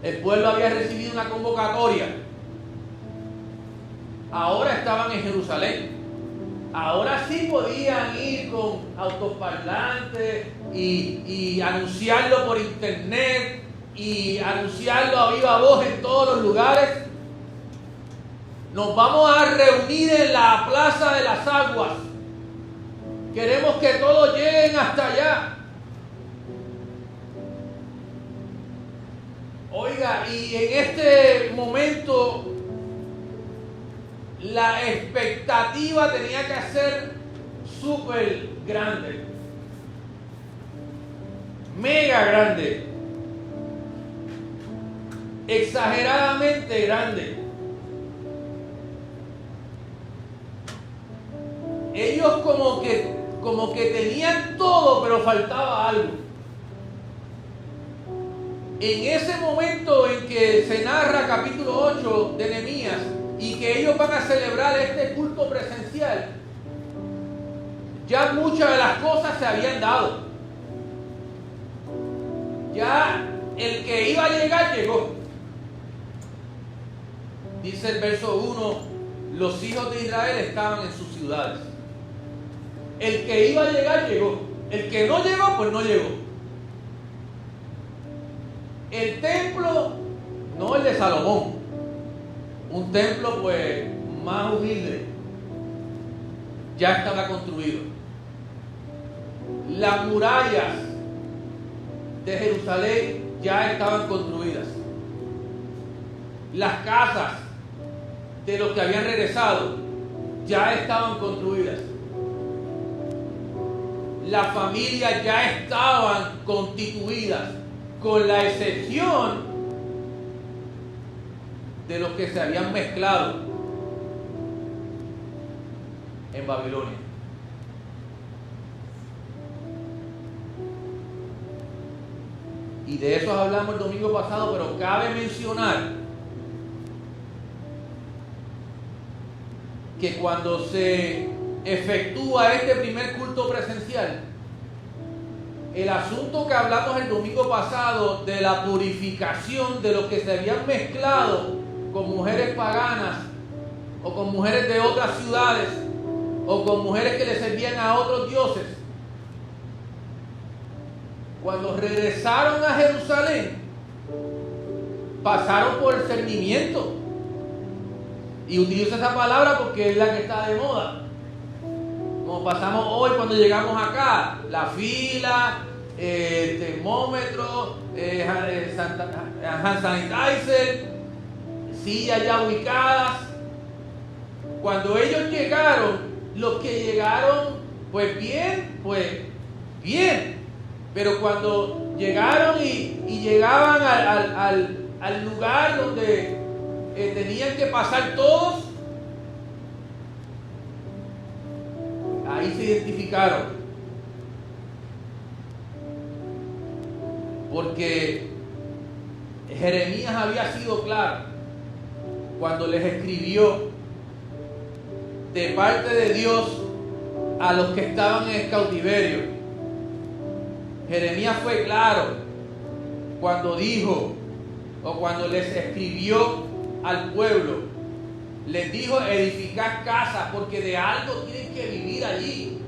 El pueblo había recibido una convocatoria. Ahora estaban en Jerusalén. Ahora sí podían ir con autoparlantes y anunciarlo por internet y anunciarlo a viva voz en todos los lugares. Nos vamos a reunir en la Plaza de las Aguas. Queremos que todos lleguen hasta allá. Oiga, y en este momento la expectativa tenía que ser súper grande, mega grande, exageradamente grande. Ellos como que tenían todo, pero faltaba algo. En ese momento en que se narra capítulo 8 de Nehemías y que ellos van a celebrar este culto presencial, ya muchas de las cosas se habían dado. Ya el que iba a llegar llegó. Dice el verso 1, los hijos de Israel estaban en sus ciudades. El que iba a llegar llegó. El que no llegó, pues no llegó. El templo, no el de Salomón, un templo pues más humilde, ya estaba construido. Las murallas de Jerusalén ya estaban construidas. Las casas de los que habían regresado ya estaban construidas. Las familias ya estaban constituidas, con la excepción de los que se habían mezclado en Babilonia. Y de eso hablamos el domingo pasado, pero cabe mencionar que cuando se efectúa este primer culto presencial, el asunto que hablamos el domingo pasado de la purificación de los que se habían mezclado con mujeres paganas o con mujeres de otras ciudades o con mujeres que le servían a otros dioses, cuando regresaron a Jerusalén pasaron por el cernimiento, y utilizo esa palabra porque es la que está de moda. Como pasamos hoy cuando llegamos acá, la fila, el termómetro, hand sanitizer, sillas ya ubicadas. Cuando ellos llegaron, los que llegaron, pues bien, pero cuando llegaron y llegaban al lugar donde tenían que pasar todos, ahí se identificaron, porque Jeremías había sido claro cuando les escribió de parte de Dios a los que estaban en el cautiverio. Jeremías fue claro cuando dijo, o cuando les escribió al pueblo, les dijo: edificad casas, porque de algo tienen que vivir allí,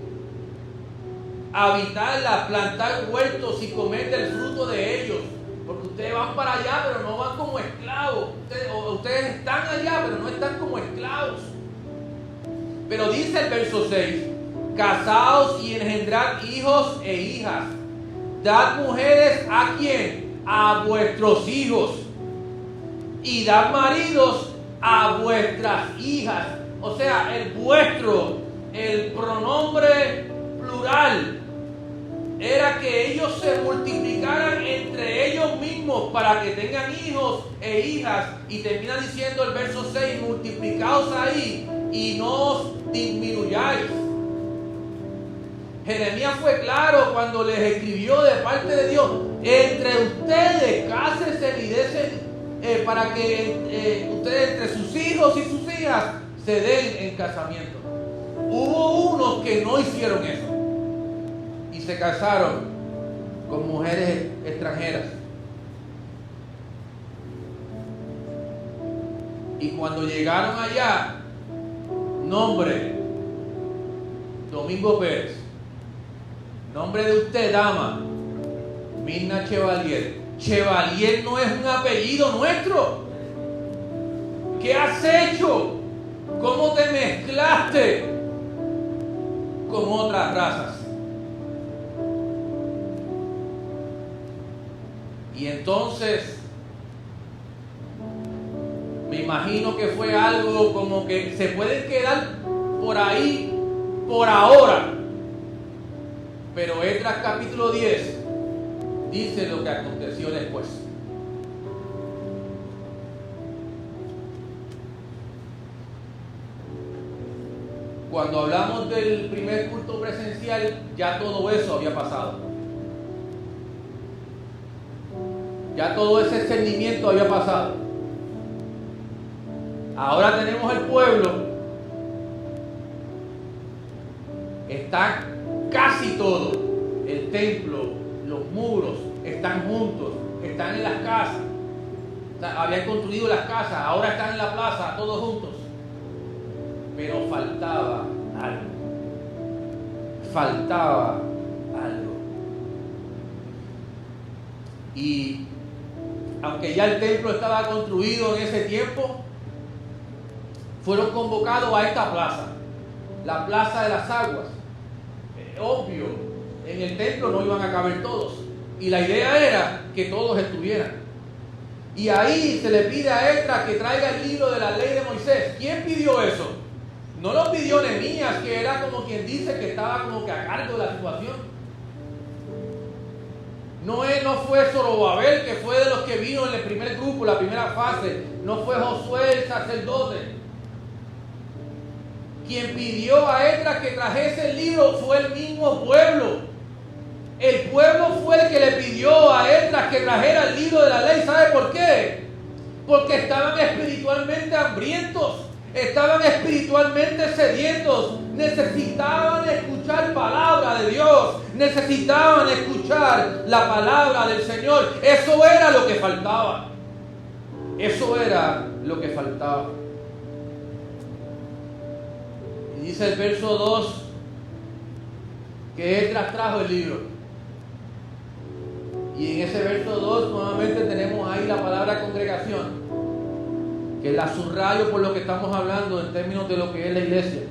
habitarlas, plantar huertos y comer del fruto de ellos, porque ustedes van para allá pero no van como esclavos, ustedes están allá pero no están como esclavos. Pero dice el verso 6: casaos y engendrad hijos e hijas, dad mujeres ¿a quién? A vuestros hijos, y dad maridos a vuestras hijas. O sea, el vuestro, el pronombre plural, era que ellos se multiplicaran entre ellos mismos para que tengan hijos e hijas. Y termina diciendo el verso 6: multiplicaos ahí y no os disminuyáis. Jeremías fue claro cuando les escribió de parte de Dios: entre ustedes cásense y desen, para que ustedes entre sus hijos y sus hijas se den en casamiento. Hubo unos que no hicieron eso y se casaron con mujeres extranjeras. Y cuando llegaron allá, nombre: Domingo Pérez. Nombre de usted, dama: Mirna Chevalier. Chevalier no es un apellido nuestro. ¿Qué has hecho? ¿Cómo te mezclaste con otras razas? Y entonces me imagino que fue algo como que se pueden quedar por ahí por ahora, pero Esdras capítulo 10 dice lo que aconteció después. Cuando hablamos del primer culto presencial, ya todo eso había pasado. Ya todo ese discernimiento había pasado. Ahora tenemos el pueblo. Está casi todo. El templo, los muros están juntos, están en las casas. Habían construido las casas, ahora están en la plaza, todos juntos. Pero faltaba algo. Faltaba algo. Y aunque ya el templo estaba construido en ese tiempo, fueron convocados a esta plaza, la plaza de las aguas. Obvio, en el templo no iban a caber todos, y la idea era que todos estuvieran. Y ahí se le pide a Esdras que traiga el libro de la ley de Moisés. ¿Quién pidió eso? No lo pidió Nehemías, que era como quien dice que estaba como que a cargo de la situación. No fue Zorobabel, que fue de los que vino en el primer grupo, la primera fase. No fue Josué el sacerdote. Quien pidió a Esdras que trajese el libro fue el mismo pueblo. El pueblo fue el que le pidió a Esdras que trajera el libro de la ley. ¿Sabe por qué? Porque estaban espiritualmente hambrientos, estaban espiritualmente sedientos, necesitaban escuchar palabra de Dios, necesitaban escuchar la palabra del Señor. Eso era lo que faltaba. Eso era lo que faltaba. Y dice el verso 2 que Esdras trajo el libro. Y en ese verso 2 nuevamente tenemos ahí la palabra congregación, que la subrayo por lo que estamos hablando en términos de lo que es la iglesia.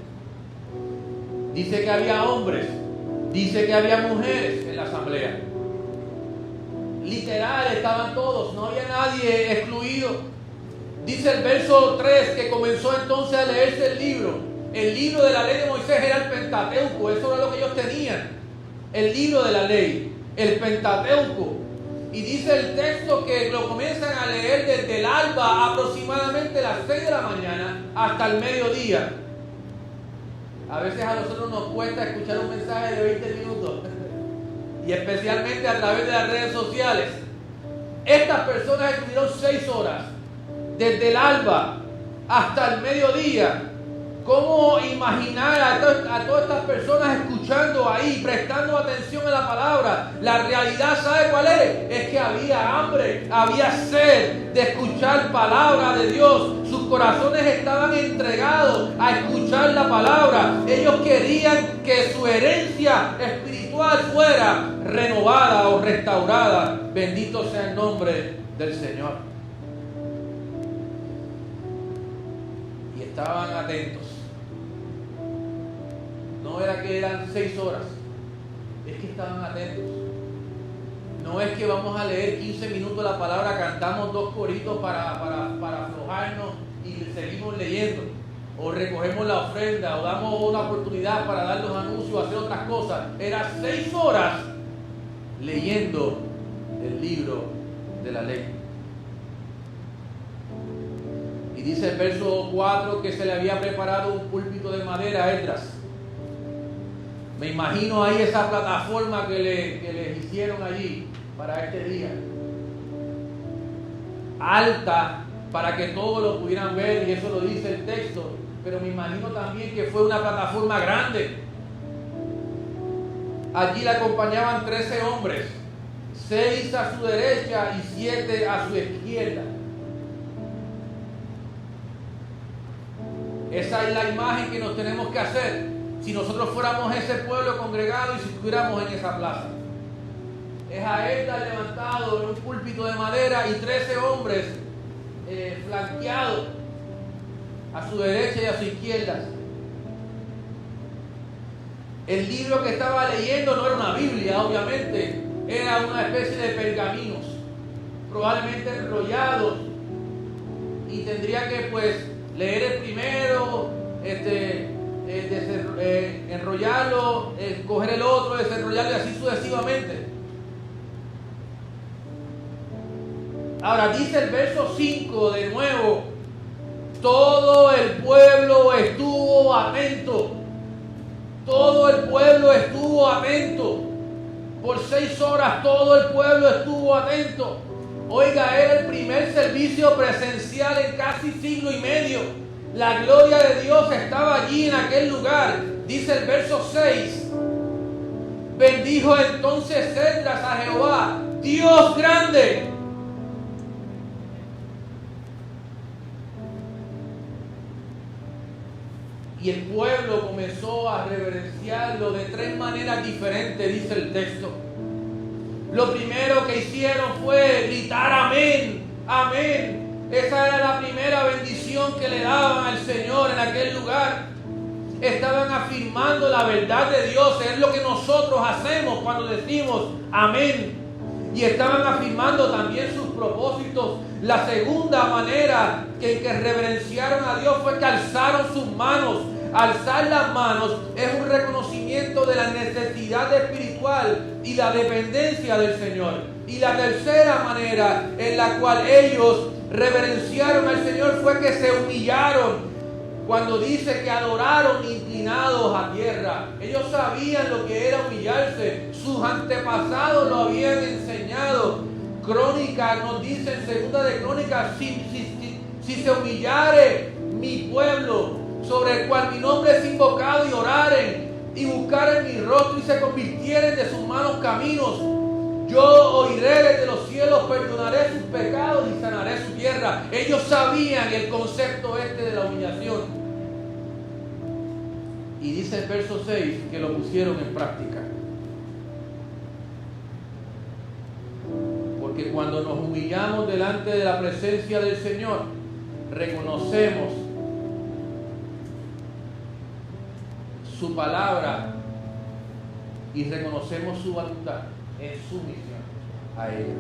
dice que había hombres, dice que había mujeres en la asamblea. Literal, estaban todos, no había nadie excluido. Dice el verso 3 que comenzó entonces a leerse el libro. El libro de la ley de Moisés era el Pentateuco, eso era lo que ellos tenían. El libro de la ley, el Pentateuco. Y dice el texto que lo comienzan a leer desde el alba, aproximadamente las 6 de la mañana, hasta el mediodía. A veces a nosotros nos cuesta escuchar un mensaje de 20 minutos. Y especialmente a través de las redes sociales. Estas personas estuvieron 6 horas, desde el alba hasta el mediodía. ¿Cómo imaginar a todas estas personas escuchando ahí, prestando atención a la palabra? La realidad, ¿sabe cuál es? Es que había hambre, había sed de escuchar palabra de Dios. Sus corazones estaban entregados a escuchar la palabra. Ellos querían que su herencia espiritual fuera renovada o restaurada. Bendito sea el nombre del Señor. Y estaban atentos. No era que eran 6 horas, es que estaban atentos. No es que vamos a leer 15 minutos la palabra, cantamos 2 coritos para aflojarnos y seguimos leyendo, o recogemos la ofrenda, o damos una oportunidad para dar los anuncios, o hacer otras cosas. Era 6 horas leyendo el libro de la ley. Y dice el verso 4 que se le había preparado un púlpito de madera a Esdras. Me imagino ahí esa plataforma que les hicieron allí para este día. Alta, para que todos lo pudieran ver, y eso lo dice el texto. Pero me imagino también que fue una plataforma grande. Allí le acompañaban 13 hombres, 6 a su derecha y 7 a su izquierda. Esa es la imagen que nos tenemos que hacer. Si nosotros fuéramos ese pueblo congregado y si estuviéramos en esa plaza. Es a Esdras levantado en un púlpito de madera y 13 hombres flanqueados a su derecha y a su izquierda. El libro que estaba leyendo no era una Biblia, obviamente. Era una especie de pergaminos, probablemente enrollados. Y tendría que leer el primero, enrollarlo, coger el otro, desenrollarlo y así sucesivamente. Ahora dice el verso 5 de nuevo: todo el pueblo estuvo atento. Todo el pueblo estuvo atento. Por 6 horas todo el pueblo estuvo atento. Oiga, era el primer servicio presencial en casi siglo y medio. La gloria de Dios estaba allí en aquel lugar. Dice el verso 6: bendijo entonces Esdras a Jehová, Dios grande. Y el pueblo comenzó a reverenciarlo de 3 maneras diferentes, dice el texto. Lo primero que hicieron fue gritar amén, amén. Esa era la primera bendición que le daban al Señor en aquel lugar. Estaban afirmando la verdad de Dios. Es lo que nosotros hacemos cuando decimos amén. Y estaban afirmando también sus propósitos. La segunda manera en que reverenciaron a Dios fue que alzaron sus manos. Alzar las manos es un reconocimiento de la necesidad espiritual y la dependencia del Señor. Y la tercera manera en la cual ellos reverenciaron al Señor fue que se humillaron. Cuando dice que adoraron inclinados a tierra, ellos sabían lo que era humillarse. Sus antepasados lo habían enseñado. Crónicas nos dice en segunda de Crónicas: si se humillare mi pueblo, sobre el cual mi nombre es invocado, y oraren y buscaren mi rostro y se convirtieren de sus malos caminos, yo oiré desde los cielos, perdonaré sus pecados y sanaré su tierra. Ellos sabían el concepto de la humillación. Y dice el verso 6 que lo pusieron en práctica. Porque cuando nos humillamos delante de la presencia del Señor, reconocemos su palabra y reconocemos su voluntad en su misión a ella.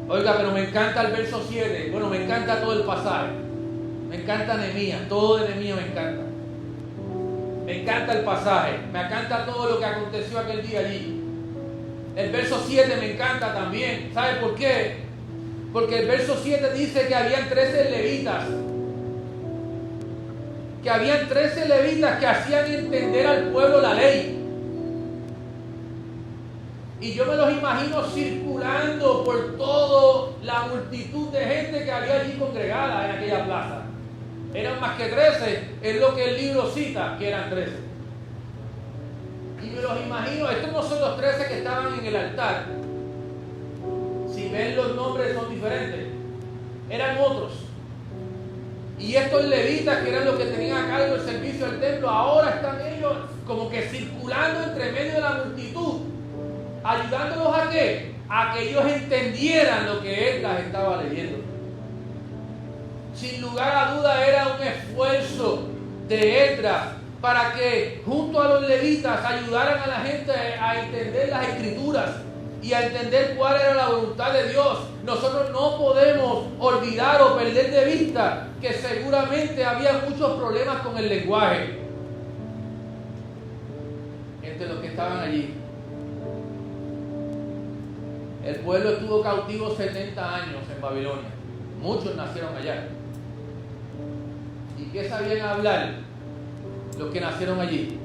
Oiga, pero me encanta el verso 7. Bueno, me encanta todo el pasaje. Me encanta Nehemías, todo de Nehemías me encanta. Me encanta el pasaje, me encanta todo lo que aconteció aquel día allí. El verso 7 me encanta también. ¿Sabe por qué? Porque el verso 7 dice que habían 13 levitas. Que habían 13 levitas que hacían entender al pueblo la ley. Y yo me los imagino circulando por toda la multitud de gente que había allí congregada en aquella plaza. Eran más que 13, es lo que el libro cita, que eran 13. Y me los imagino, estos no son los 13 que estaban en el altar. Si ven los nombres son diferentes. Eran otros. Y estos levitas, que eran los que tenían a cargo el servicio del templo, ahora están ellos como que circulando entre medio de la multitud, ayudándolos a ¿qué? A que ellos entendieran lo que Esdras estaba leyendo. Sin lugar a duda era un esfuerzo de Esdras para que junto a los levitas ayudaran a la gente a entender las escrituras y a entender cuál era la voluntad de Dios. Nosotros no podemos olvidar o perder de vista que seguramente había muchos problemas con el lenguaje entre los que estaban allí. El pueblo estuvo cautivo 70 años en Babilonia. Muchos nacieron allá. ¿Y qué sabían hablar los que nacieron allí?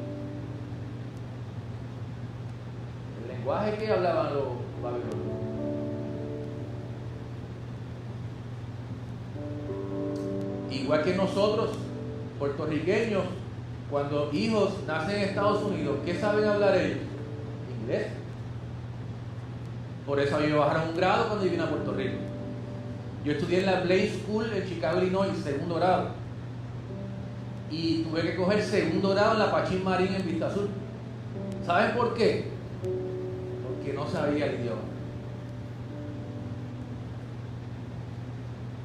El lenguaje que hablaban los babilonios. Igual que nosotros, puertorriqueños, cuando hijos nacen en Estados Unidos, ¿qué saben hablar ellos? Inglés. Por eso a mí me bajaron un grado cuando vine a Puerto Rico. Yo estudié en la Blaze School en Chicago, Illinois, segundo grado. Y tuve que coger segundo grado en la Pachín Marín en Vista Sur. ¿Saben por qué? Porque no sabía el idioma.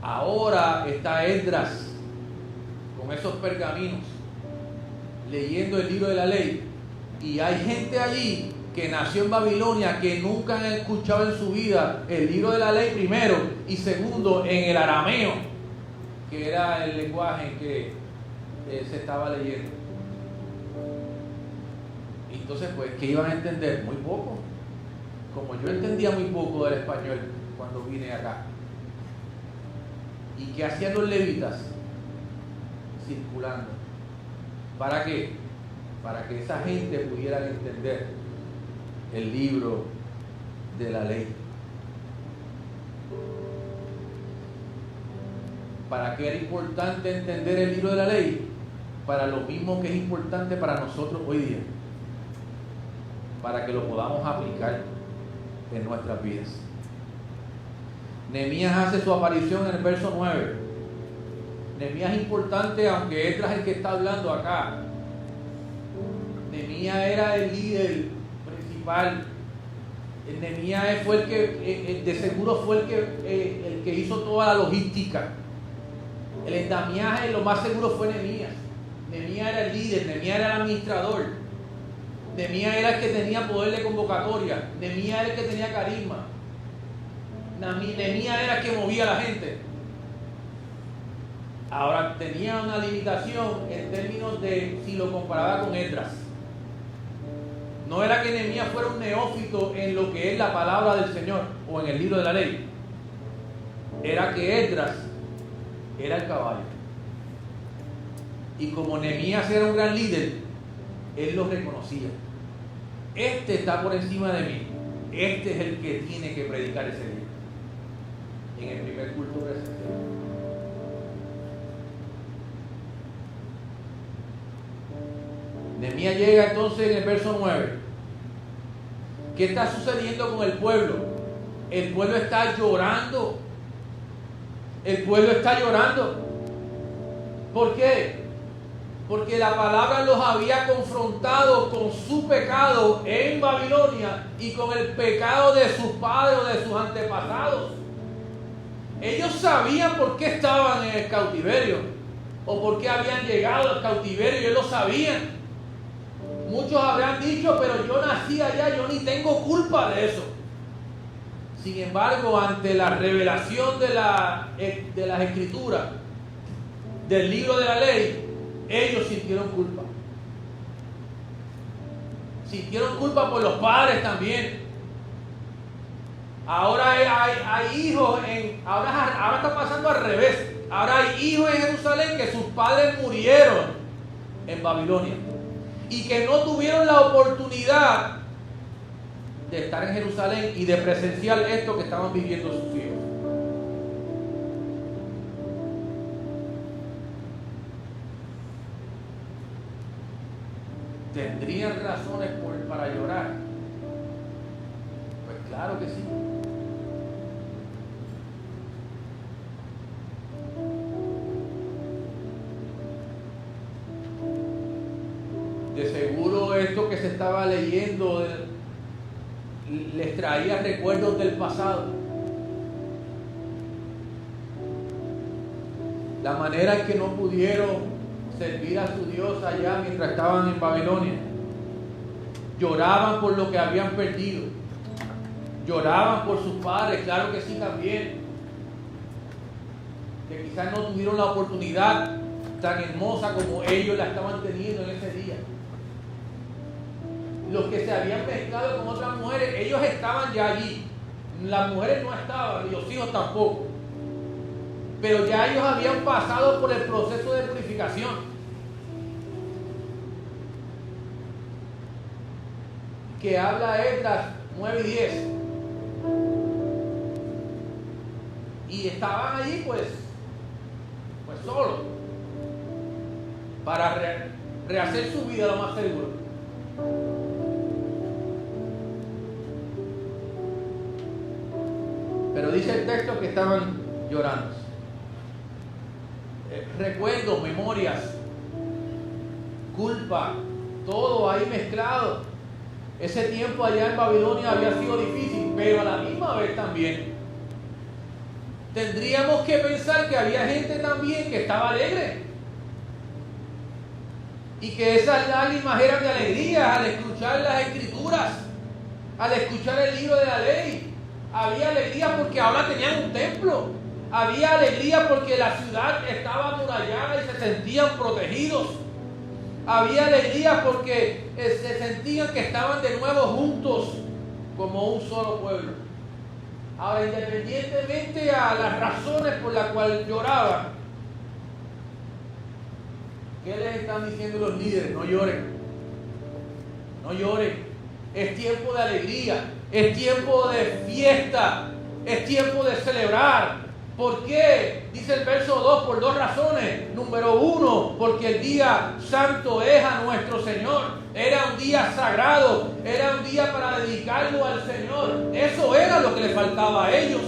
Ahora está Esdras con esos pergaminos leyendo el libro de la ley, y hay gente allí que nació en Babilonia que nunca han escuchado en su vida el libro de la ley primero, y segundo en el arameo, que era el lenguaje en que se estaba leyendo. Entonces, pues, ¿qué iban a entender? Muy poco. Como yo entendía muy poco del español cuando vine acá. ¿Y qué hacían los levitas? Circulando. ¿Para qué? Para que esa gente pudiera entender el libro de la ley. ¿Para qué era importante entender el libro de la ley? Para lo mismo que es importante para nosotros hoy día. Para que lo podamos aplicar en nuestras vidas. Nehemías hace su aparición en el verso 9. Nehemías es importante, aunque Esdras es el que está hablando acá. Nehemías era el líder principal. Nehemías fue el que, de seguro fue el que hizo toda la logística. El endamiaje, lo más seguro fue Nehemías. Nehemías era el líder, Nehemías era el administrador. Nehemías era el que tenía poder de convocatoria. Nehemías era el que tenía carisma. Nehemías era el que movía a la gente. Ahora tenía una limitación en términos de si lo comparaba con Esdras. No era que Nehemías fuera un neófito en lo que es la palabra del Señor o en el libro de la ley. Era que Esdras era el caballo. Y como Nehemías era un gran líder, él lo reconocía. Este está por encima de mí. Este es el que tiene que predicar ese día. En el primer culto presencial. Nehemías llega entonces en el verso 9. ¿Qué está sucediendo con el pueblo? El pueblo está llorando. El pueblo está llorando. ¿Por qué? Porque la palabra los había confrontado con su pecado en Babilonia y con el pecado de sus padres o de sus antepasados. Ellos sabían por qué estaban en el cautiverio. o por qué habían llegado al cautiverio, ellos lo sabían. Muchos habrán dicho, pero yo nací allá, yo ni tengo culpa de eso. Sin embargo, ante la revelación de las Escrituras, del libro de la ley, ellos sintieron culpa. Sintieron culpa por los padres también. Ahora hay hijos, ahora está pasando al revés. Ahora hay hijos en Jerusalén que sus padres murieron en Babilonia y que no tuvieron la oportunidad de estar en Jerusalén y de presenciar esto que estaban viviendo sus hijos. ¿Tendrían razones para llorar? Pues claro que sí. De seguro esto que se estaba leyendo les traía recuerdos del pasado. La manera en que no pudieron servir a su Dios allá mientras estaban en Babilonia. Lloraban por lo que habían perdido. Lloraban por sus padres, claro que sí también. Que quizás no tuvieron la oportunidad tan hermosa como ellos la estaban teniendo en ese día. Los que se habían mezclado con otras mujeres, ellos estaban ya allí. Las mujeres no estaban, y los hijos tampoco. Pero ya ellos habían pasado por el proceso de purificación. Que habla Esdras 9 y 10. Y estaban allí pues solos. Para rehacer su vida lo más seguro. Pero dice el texto que estaban llorando. Recuerdos, memorias, culpa, todo ahí mezclado. Ese tiempo allá en Babilonia había sido difícil, pero a la misma vez también tendríamos que pensar que había gente también que estaba alegre y que esas lágrimas eran de alegría al escuchar las Escrituras, al escuchar el libro de la ley. Había alegría porque ahora tenían un templo. Había alegría porque la ciudad estaba amurallada y se sentían protegidos. Había alegría porque se sentían que estaban de nuevo juntos como un solo pueblo. Ahora, independientemente a las razones por las cuales lloraban, ¿qué les están diciendo los líderes? No lloren. No lloren. Es tiempo de alegría. Es tiempo de fiesta. Es tiempo de celebrar. ¿Por qué? Dice el verso 2, por dos razones. Número 1, porque el día santo es a nuestro Señor. Era un día sagrado, era un día para dedicarlo al Señor. Eso era lo que le faltaba a ellos.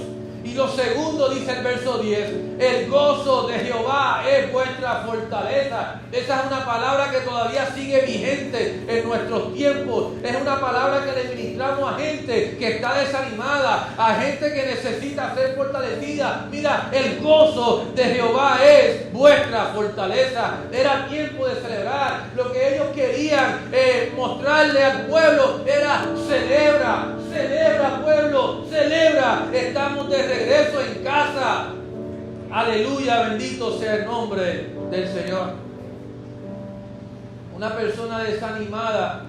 Y lo segundo, dice el verso 10, el gozo de Jehová es vuestra fortaleza. Esa es una palabra que todavía sigue vigente en nuestros tiempos. Es una palabra que le ministramos a gente que está desanimada, a gente que necesita ser fortalecida. Mira, el gozo de Jehová es vuestra fortaleza. Era tiempo de celebrar. Lo que ellos querían mostrarle al pueblo era celebra. Celebra, pueblo, celebra. Estamos de regreso en casa. Aleluya, bendito sea el nombre del Señor. Una persona desanimada,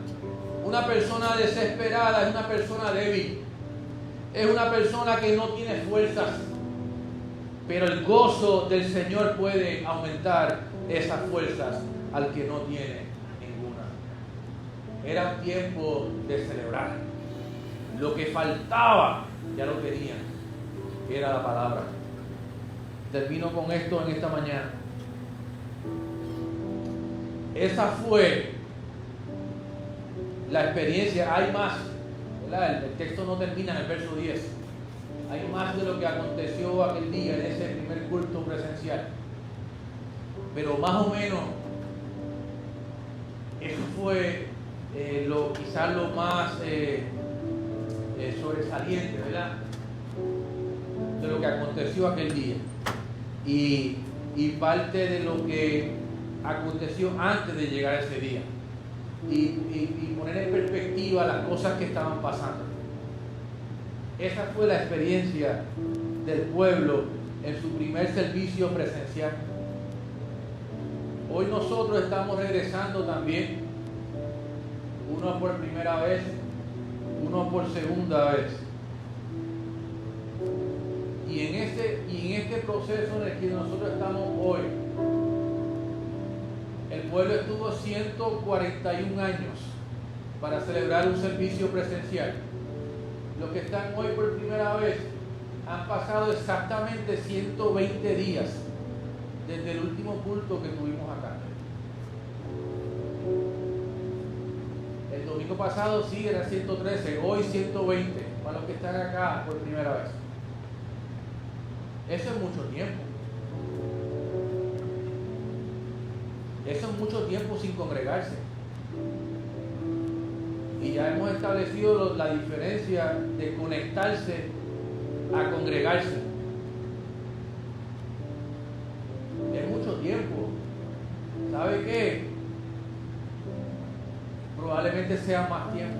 una persona desesperada es una persona débil. Es una persona que no tiene fuerzas. Pero el gozo del Señor puede aumentar esas fuerzas al que no tiene ninguna. Era un tiempo de celebrar. Lo que faltaba ya lo tenían, era la palabra. Termino con esto en esta mañana. Esa fue la experiencia. Hay más, ¿verdad? El texto no termina en el verso 10. Hay más de lo que aconteció aquel día en ese primer culto presencial. Pero más o menos eso fue quizás lo más sobresaliente, ¿verdad? De lo que aconteció aquel día. Y y parte de lo que aconteció antes de llegar a ese día y poner en perspectiva las cosas que estaban pasando. Esa fue la experiencia del pueblo en su primer servicio presencial. Hoy nosotros estamos regresando también, uno por primera vez, uno por segunda vez. Y en este proceso en el que nosotros estamos hoy, el pueblo estuvo 141 años para celebrar un servicio presencial. Los que están hoy por primera vez han pasado exactamente 120 días desde el último culto que tuvimos acá. El domingo pasado sí era 113, hoy 120, para los que están acá por primera vez. Eso es mucho tiempo. Eso es mucho tiempo sin congregarse. Y ya hemos establecido la diferencia de conectarse a congregarse. Es mucho tiempo. ¿Sabe qué? Probablemente sea más tiempo.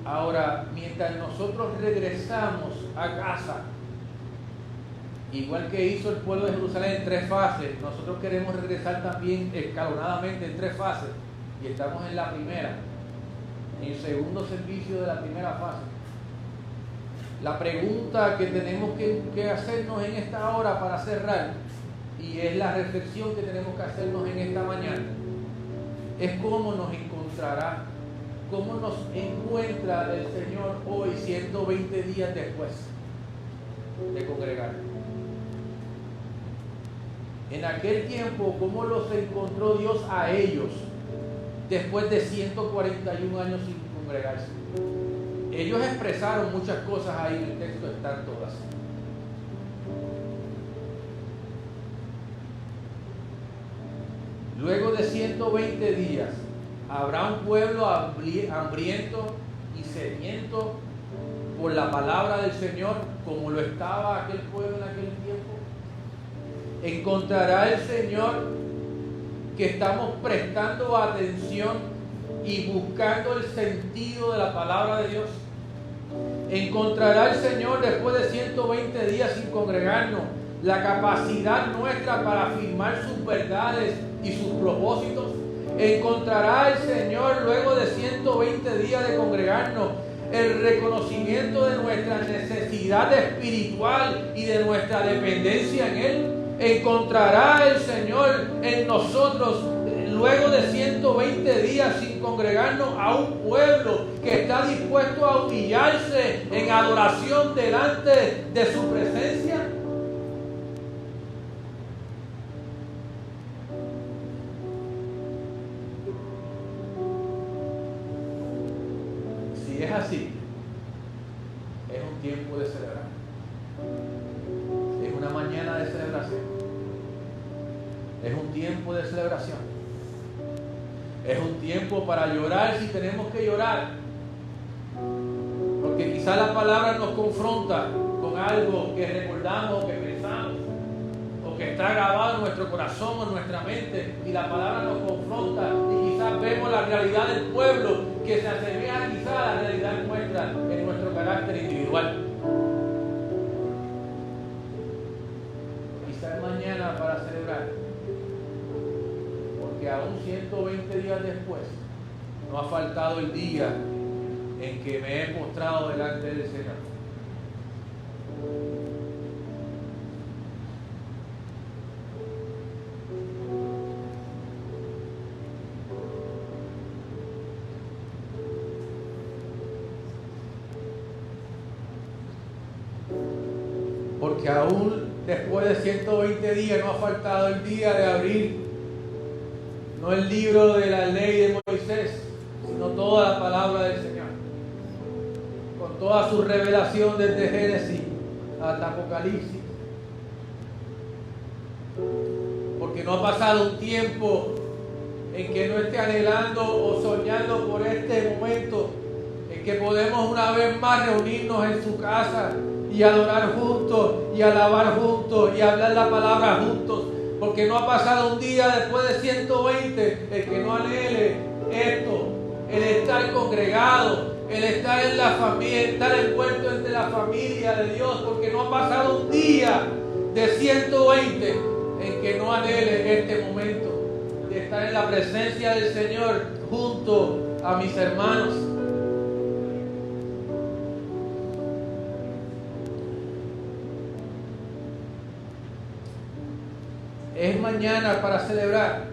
Ahora, mientras nosotros regresamos a casa, igual que hizo el pueblo de Jerusalén en 3 fases, nosotros queremos regresar también escalonadamente en 3 fases, y estamos en la primera, en el segundo servicio de la primera fase. La pregunta que tenemos que hacernos en esta hora para cerrar, y es la reflexión que tenemos que hacernos en esta mañana, es cómo nos encontrará, cómo nos encuentra el Señor hoy, 120 días después de congregar. En aquel tiempo, ¿cómo los encontró Dios a ellos después de 141 años sin congregarse? Ellos expresaron muchas cosas ahí, en el texto están todas. Luego de 120 días, habrá un pueblo hambriento y sediento por la palabra del Señor, como lo estaba aquel pueblo en aquel tiempo. Encontrará el Señor que estamos prestando atención y buscando el sentido de la palabra de Dios. Encontrará el Señor después de 120 días sin congregarnos la capacidad nuestra para afirmar sus verdades y sus propósitos. Encontrará el Señor luego de 120 días de congregarnos el reconocimiento de nuestra necesidad espiritual y de nuestra dependencia en Él. Encontrará el Señor en nosotros luego de 120 días sin congregarnos a un pueblo que está dispuesto a humillarse en adoración delante de su presencia. Si es así, es un tiempo de celebrar. Es una mañana de celebración. Es un tiempo de celebración. Es un tiempo para llorar si tenemos que llorar. Porque quizá la palabra nos confronta con algo que recordamos o que pensamos, o que está grabado en nuestro corazón o en nuestra mente, y la palabra nos confronta y quizás vemos la realidad del pueblo que se asemeja quizá a la realidad nuestra en nuestro carácter individual. Quizás mañana para celebrar, porque aún 120 días después no ha faltado el día en que me he postrado delante del Señor. Porque aún después de 120 días no ha faltado el día de abrir no el libro de la ley de Moisés, sino toda la palabra del Señor, con toda su revelación desde Génesis hasta Apocalipsis. Porque no ha pasado un tiempo en que no esté anhelando o soñando por este momento en en que podemos una vez más reunirnos en su casa y adorar juntos y alabar juntos y hablar la palabra juntos, porque no ha pasado un día después de 120 el que no anhele esto, el estar congregado, el estar en la familia, estar envuelto entre la familia de Dios, porque no ha pasado un día de 120 en que no anhele este momento de estar en la presencia del Señor junto a mis hermanos. Es mañana para celebrar.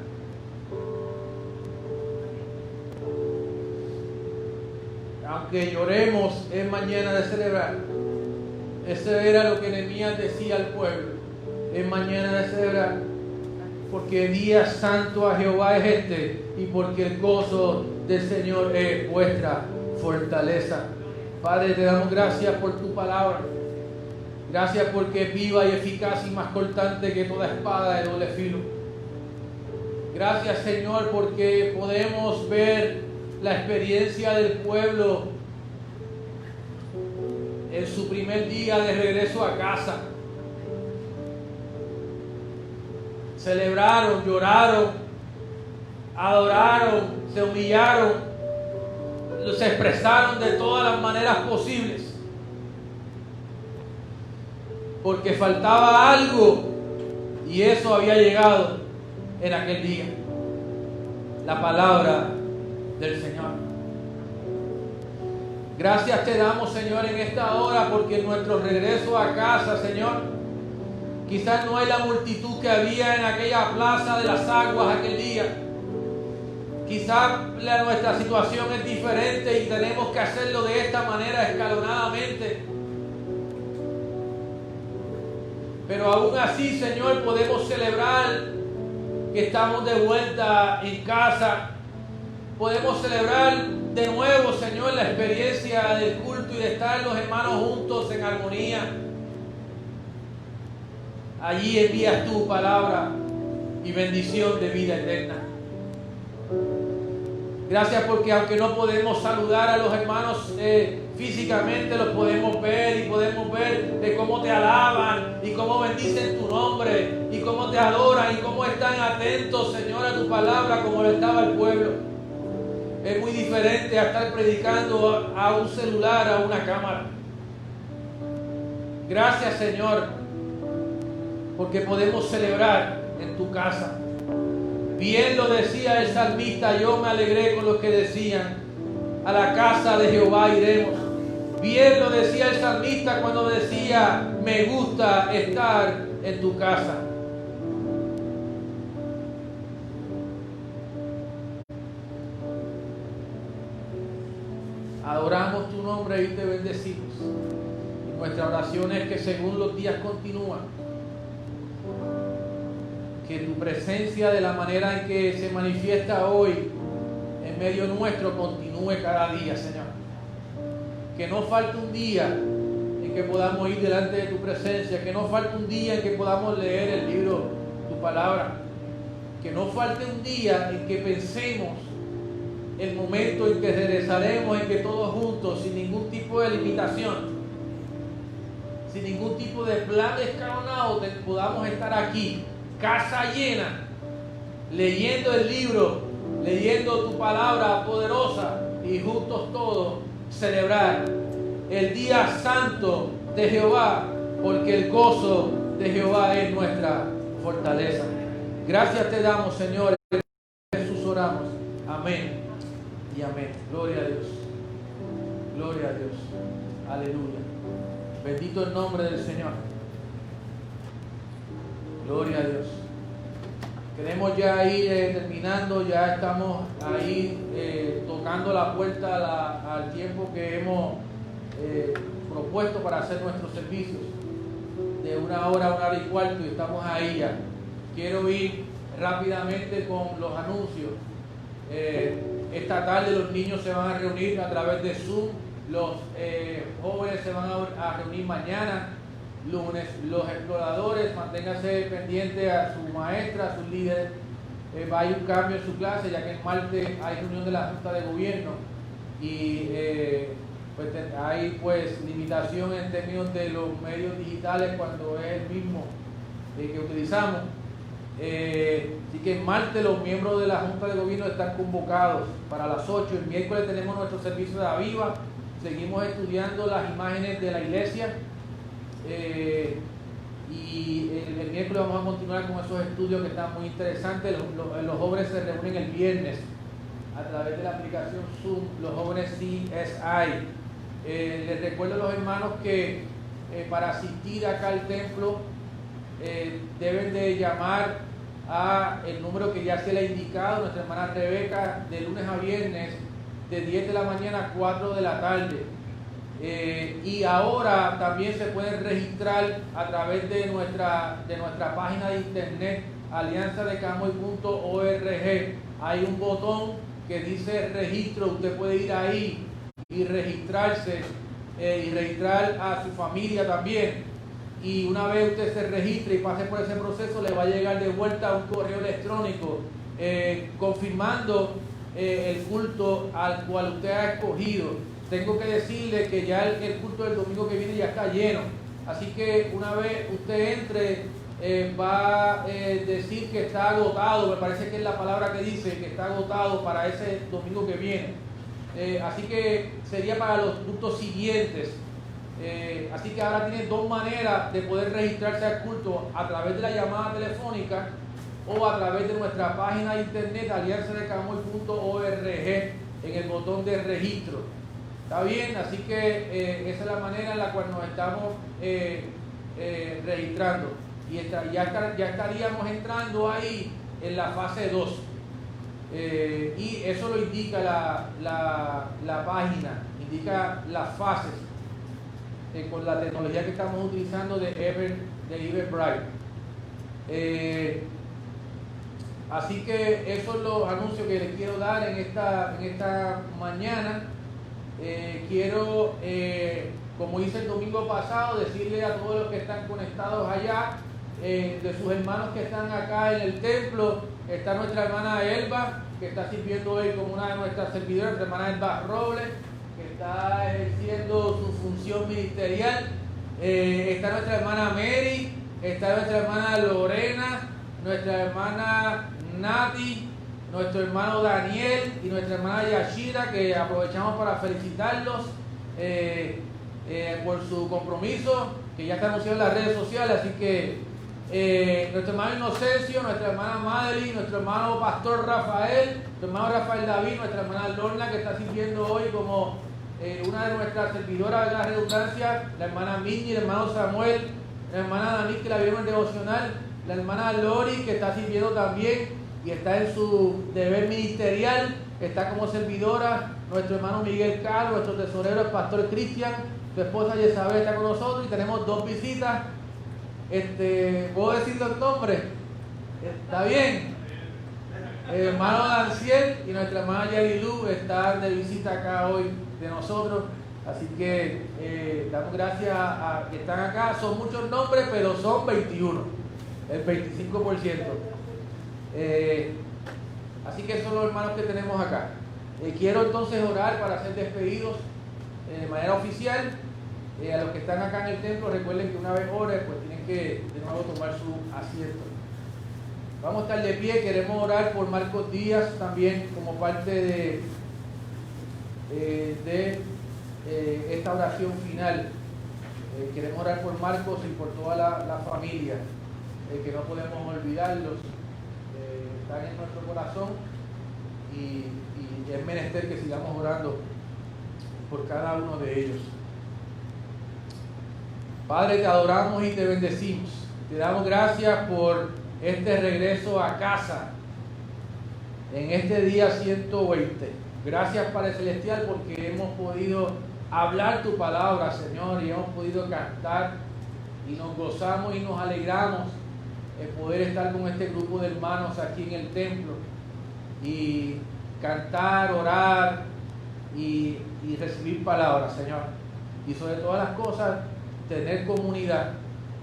Aunque lloremos, es mañana de celebrar. Eso era lo que Nehemías decía al pueblo. Es mañana de celebrar. Porque día santo a Jehová es este, y porque el gozo del Señor es vuestra fortaleza. Padre, te damos gracias por tu palabra. Gracias porque es viva y eficaz y más cortante que toda espada de doble filo. Gracias, Señor, porque podemos ver la experiencia del pueblo en su primer día de regreso a casa. Celebraron, lloraron, adoraron, se humillaron, se expresaron de todas las maneras posibles. Porque faltaba algo y eso había llegado en aquel día. La palabra del Señor. Gracias te damos, Señor, en esta hora, porque en nuestro regreso a casa, Señor, quizás no hay la multitud que había en aquella plaza de las aguas aquel día. Quizás nuestra situación es diferente y tenemos que hacerlo de esta manera, escalonadamente. Pero aún así, Señor, podemos celebrar que estamos de vuelta en casa. Podemos celebrar de nuevo, Señor, la experiencia del culto y de estar los hermanos juntos en armonía. Allí envías tu palabra y bendición de vida eterna. Gracias porque aunque no podemos saludar a los hermanos físicamente, los podemos ver y podemos ver de cómo te alaban y cómo bendicen tu nombre y cómo te adoran y cómo están atentos, Señor, a tu palabra como lo estaba el pueblo. Es muy diferente a estar predicando a un celular, a una cámara. Gracias, Señor, porque podemos celebrar en tu casa. Bien lo decía el salmista, yo me alegré con los que decían, a la casa de Jehová iremos. Bien lo decía el salmista cuando decía, me gusta estar en tu casa. Adoramos tu nombre y te bendecimos. Y nuestra oración es que según los días continúan, que tu presencia de la manera en que se manifiesta hoy en medio nuestro continúe cada día, Señor. Que no falte un día en que podamos ir delante de tu presencia, que no falte un día en que podamos leer el libro, tu palabra, que no falte un día en que pensemos el momento en que regresaremos, en que todos juntos, sin ningún tipo de limitación, sin ningún tipo de plan escalonado, podamos estar aquí, casa llena, leyendo el libro, leyendo tu palabra poderosa y juntos todos celebrar el día santo de Jehová, porque el gozo de Jehová es nuestra fortaleza. Gracias te damos, Señor. En Jesús oramos. Amén y amén. Gloria a Dios. Gloria a Dios. Aleluya. Bendito el nombre del Señor. Gloria a Dios. Queremos ya ir terminando, ya estamos ahí tocando la puerta al tiempo que hemos propuesto para hacer nuestros servicios, de 1 hora a 1 hora y cuarto, y estamos ahí ya. Quiero ir rápidamente con los anuncios. Esta tarde los niños se van a reunir a través de Zoom, los jóvenes se van a reunir mañana. Lunes, los exploradores, manténgase pendiente a su maestra, a sus líderes. Va a haber un cambio en su clase, ya que el martes hay reunión de la Junta de Gobierno y pues hay pues limitación en términos de los medios digitales cuando es el mismo que utilizamos. Así que el martes los miembros de la Junta de Gobierno están convocados para las 8. El miércoles tenemos nuestro servicio de Aviva. Seguimos estudiando las imágenes de la iglesia. Y el miércoles vamos a continuar con esos estudios que están muy interesantes. Los jóvenes se reúnen el viernes a través de la aplicación Zoom, los jóvenes CSI. Les recuerdo a los hermanos que para asistir acá al templo deben de llamar a el número que ya se le ha indicado, nuestra hermana Rebeca, de lunes a viernes, de 10 de la mañana a 4 de la tarde. Y ahora también se pueden registrar a través de nuestra página de internet, alianzadecamoy.org. Hay un botón que dice registro, usted puede ir ahí y registrarse y registrar a su familia también. Y una vez usted se registre y pase por ese proceso, le va a llegar de vuelta un correo electrónico confirmando el culto al cual usted ha escogido. Tengo que decirle que ya el culto del domingo que viene ya está lleno. Así que una vez usted entre, va a decir que está agotado. Me parece que es la palabra que dice que está agotado para ese domingo que viene. Así que sería para los cultos siguientes. Así que ahora tiene dos maneras de poder registrarse al culto: a través de la llamada telefónica o a través de nuestra página de internet alianzadecamoy.org en el botón de registro. ¿Está bien? Así que esa es la manera en la cual nos estamos registrando. Y ya estaríamos entrando ahí en la fase 2. Y eso lo indica la página, indica las fases con la tecnología que estamos utilizando de Everbright. Así que esos son los anuncios que les quiero dar en esta mañana. Quiero, como hice el domingo pasado, decirle a todos los que están conectados allá, de sus hermanos que están acá en el templo, está nuestra hermana Elba, que está sirviendo hoy como una de nuestras servidoras, nuestra hermana Elba Robles, que está ejerciendo su función ministerial. Está nuestra hermana Mary, está nuestra hermana Lorena, nuestra hermana Nati, nuestro hermano Daniel y nuestra hermana Yashira, que aprovechamos para felicitarlos por su compromiso, que ya está anunciado en las redes sociales. Así que nuestro hermano Inocencio, nuestra hermana Madeline, nuestro hermano Pastor Rafael, nuestro hermano Rafael David, nuestra hermana Lorna, que está sirviendo hoy como una de nuestras servidoras de la redundancia, la hermana Minnie, el hermano Samuel, la hermana Dani, que la vieron en devocional, la hermana Lori, que está sirviendo también y está en su deber ministerial, está como servidora, nuestro hermano Miguel Carlos, nuestro tesorero, el pastor Cristian, su esposa Yesabel está con nosotros, y tenemos dos visitas. ¿Puedo decir los nombres? ¿Está bien? El hermano Danciel y nuestra hermana Yarilu están de visita acá hoy de nosotros. Así que damos gracias a que están acá. Son muchos nombres, pero son 21, el 25%. Así que son los hermanos que tenemos acá. Quiero entonces orar para ser despedidos de manera oficial. A los que están acá en el templo, recuerden que una vez oren, pues tienen que de nuevo tomar su asiento. Vamos a estar de pie. Queremos orar por Marcos Díaz también como parte de esta oración final. Queremos orar por Marcos y por toda la familia, que no podemos olvidarlos. Están en nuestro corazón y es menester que sigamos orando por cada uno de ellos. Padre, te adoramos y te bendecimos. Te damos gracias por este regreso a casa en este día 120. Gracias, Padre Celestial, porque hemos podido hablar tu palabra, Señor, y hemos podido cantar y nos gozamos y nos alegramos en poder estar con este grupo de hermanos aquí en el templo y cantar, orar y recibir palabras, Señor. Y sobre todas las cosas, tener comunidad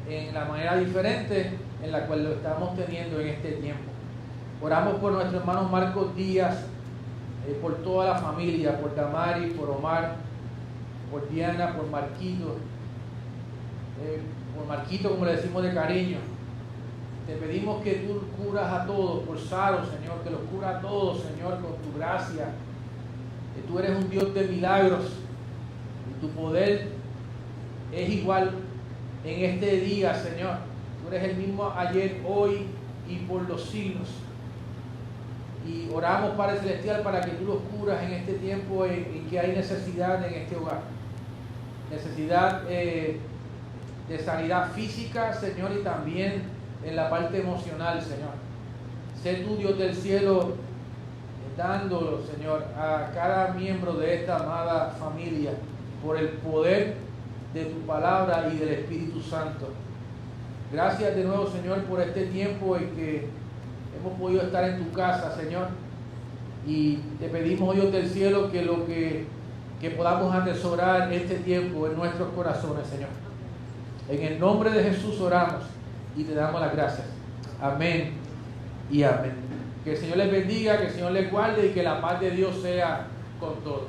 en la manera diferente en la cual lo estamos teniendo en este tiempo. Oramos por nuestro hermano Marcos Díaz, por toda la familia, por Damari, por Omar, por Diana, por Marquito como le decimos de cariño. Te pedimos que tú curas a todos, por Saro, Señor, que los curas a todos, Señor, con tu gracia. Que tú eres un Dios de milagros y tu poder es igual en este día, Señor. Tú eres el mismo ayer, hoy y por los siglos. Y oramos, Padre Celestial, para que tú los curas en este tiempo en que hay necesidad en este hogar. Necesidad de sanidad física, Señor, y también en la parte emocional, Señor. Sé tú, Dios del cielo, dándolo, Señor, a cada miembro de esta amada familia por el poder de tu palabra y del Espíritu Santo. Gracias de nuevo, Señor, por este tiempo en que hemos podido estar en tu casa, Señor. Y te pedimos, Dios del cielo, que lo que podamos atesorar este tiempo en nuestros corazones, Señor. En el nombre de Jesús oramos y te damos las gracias. Amén y amén. Que el Señor les bendiga, que el Señor les guarde y que la paz de Dios sea con todos.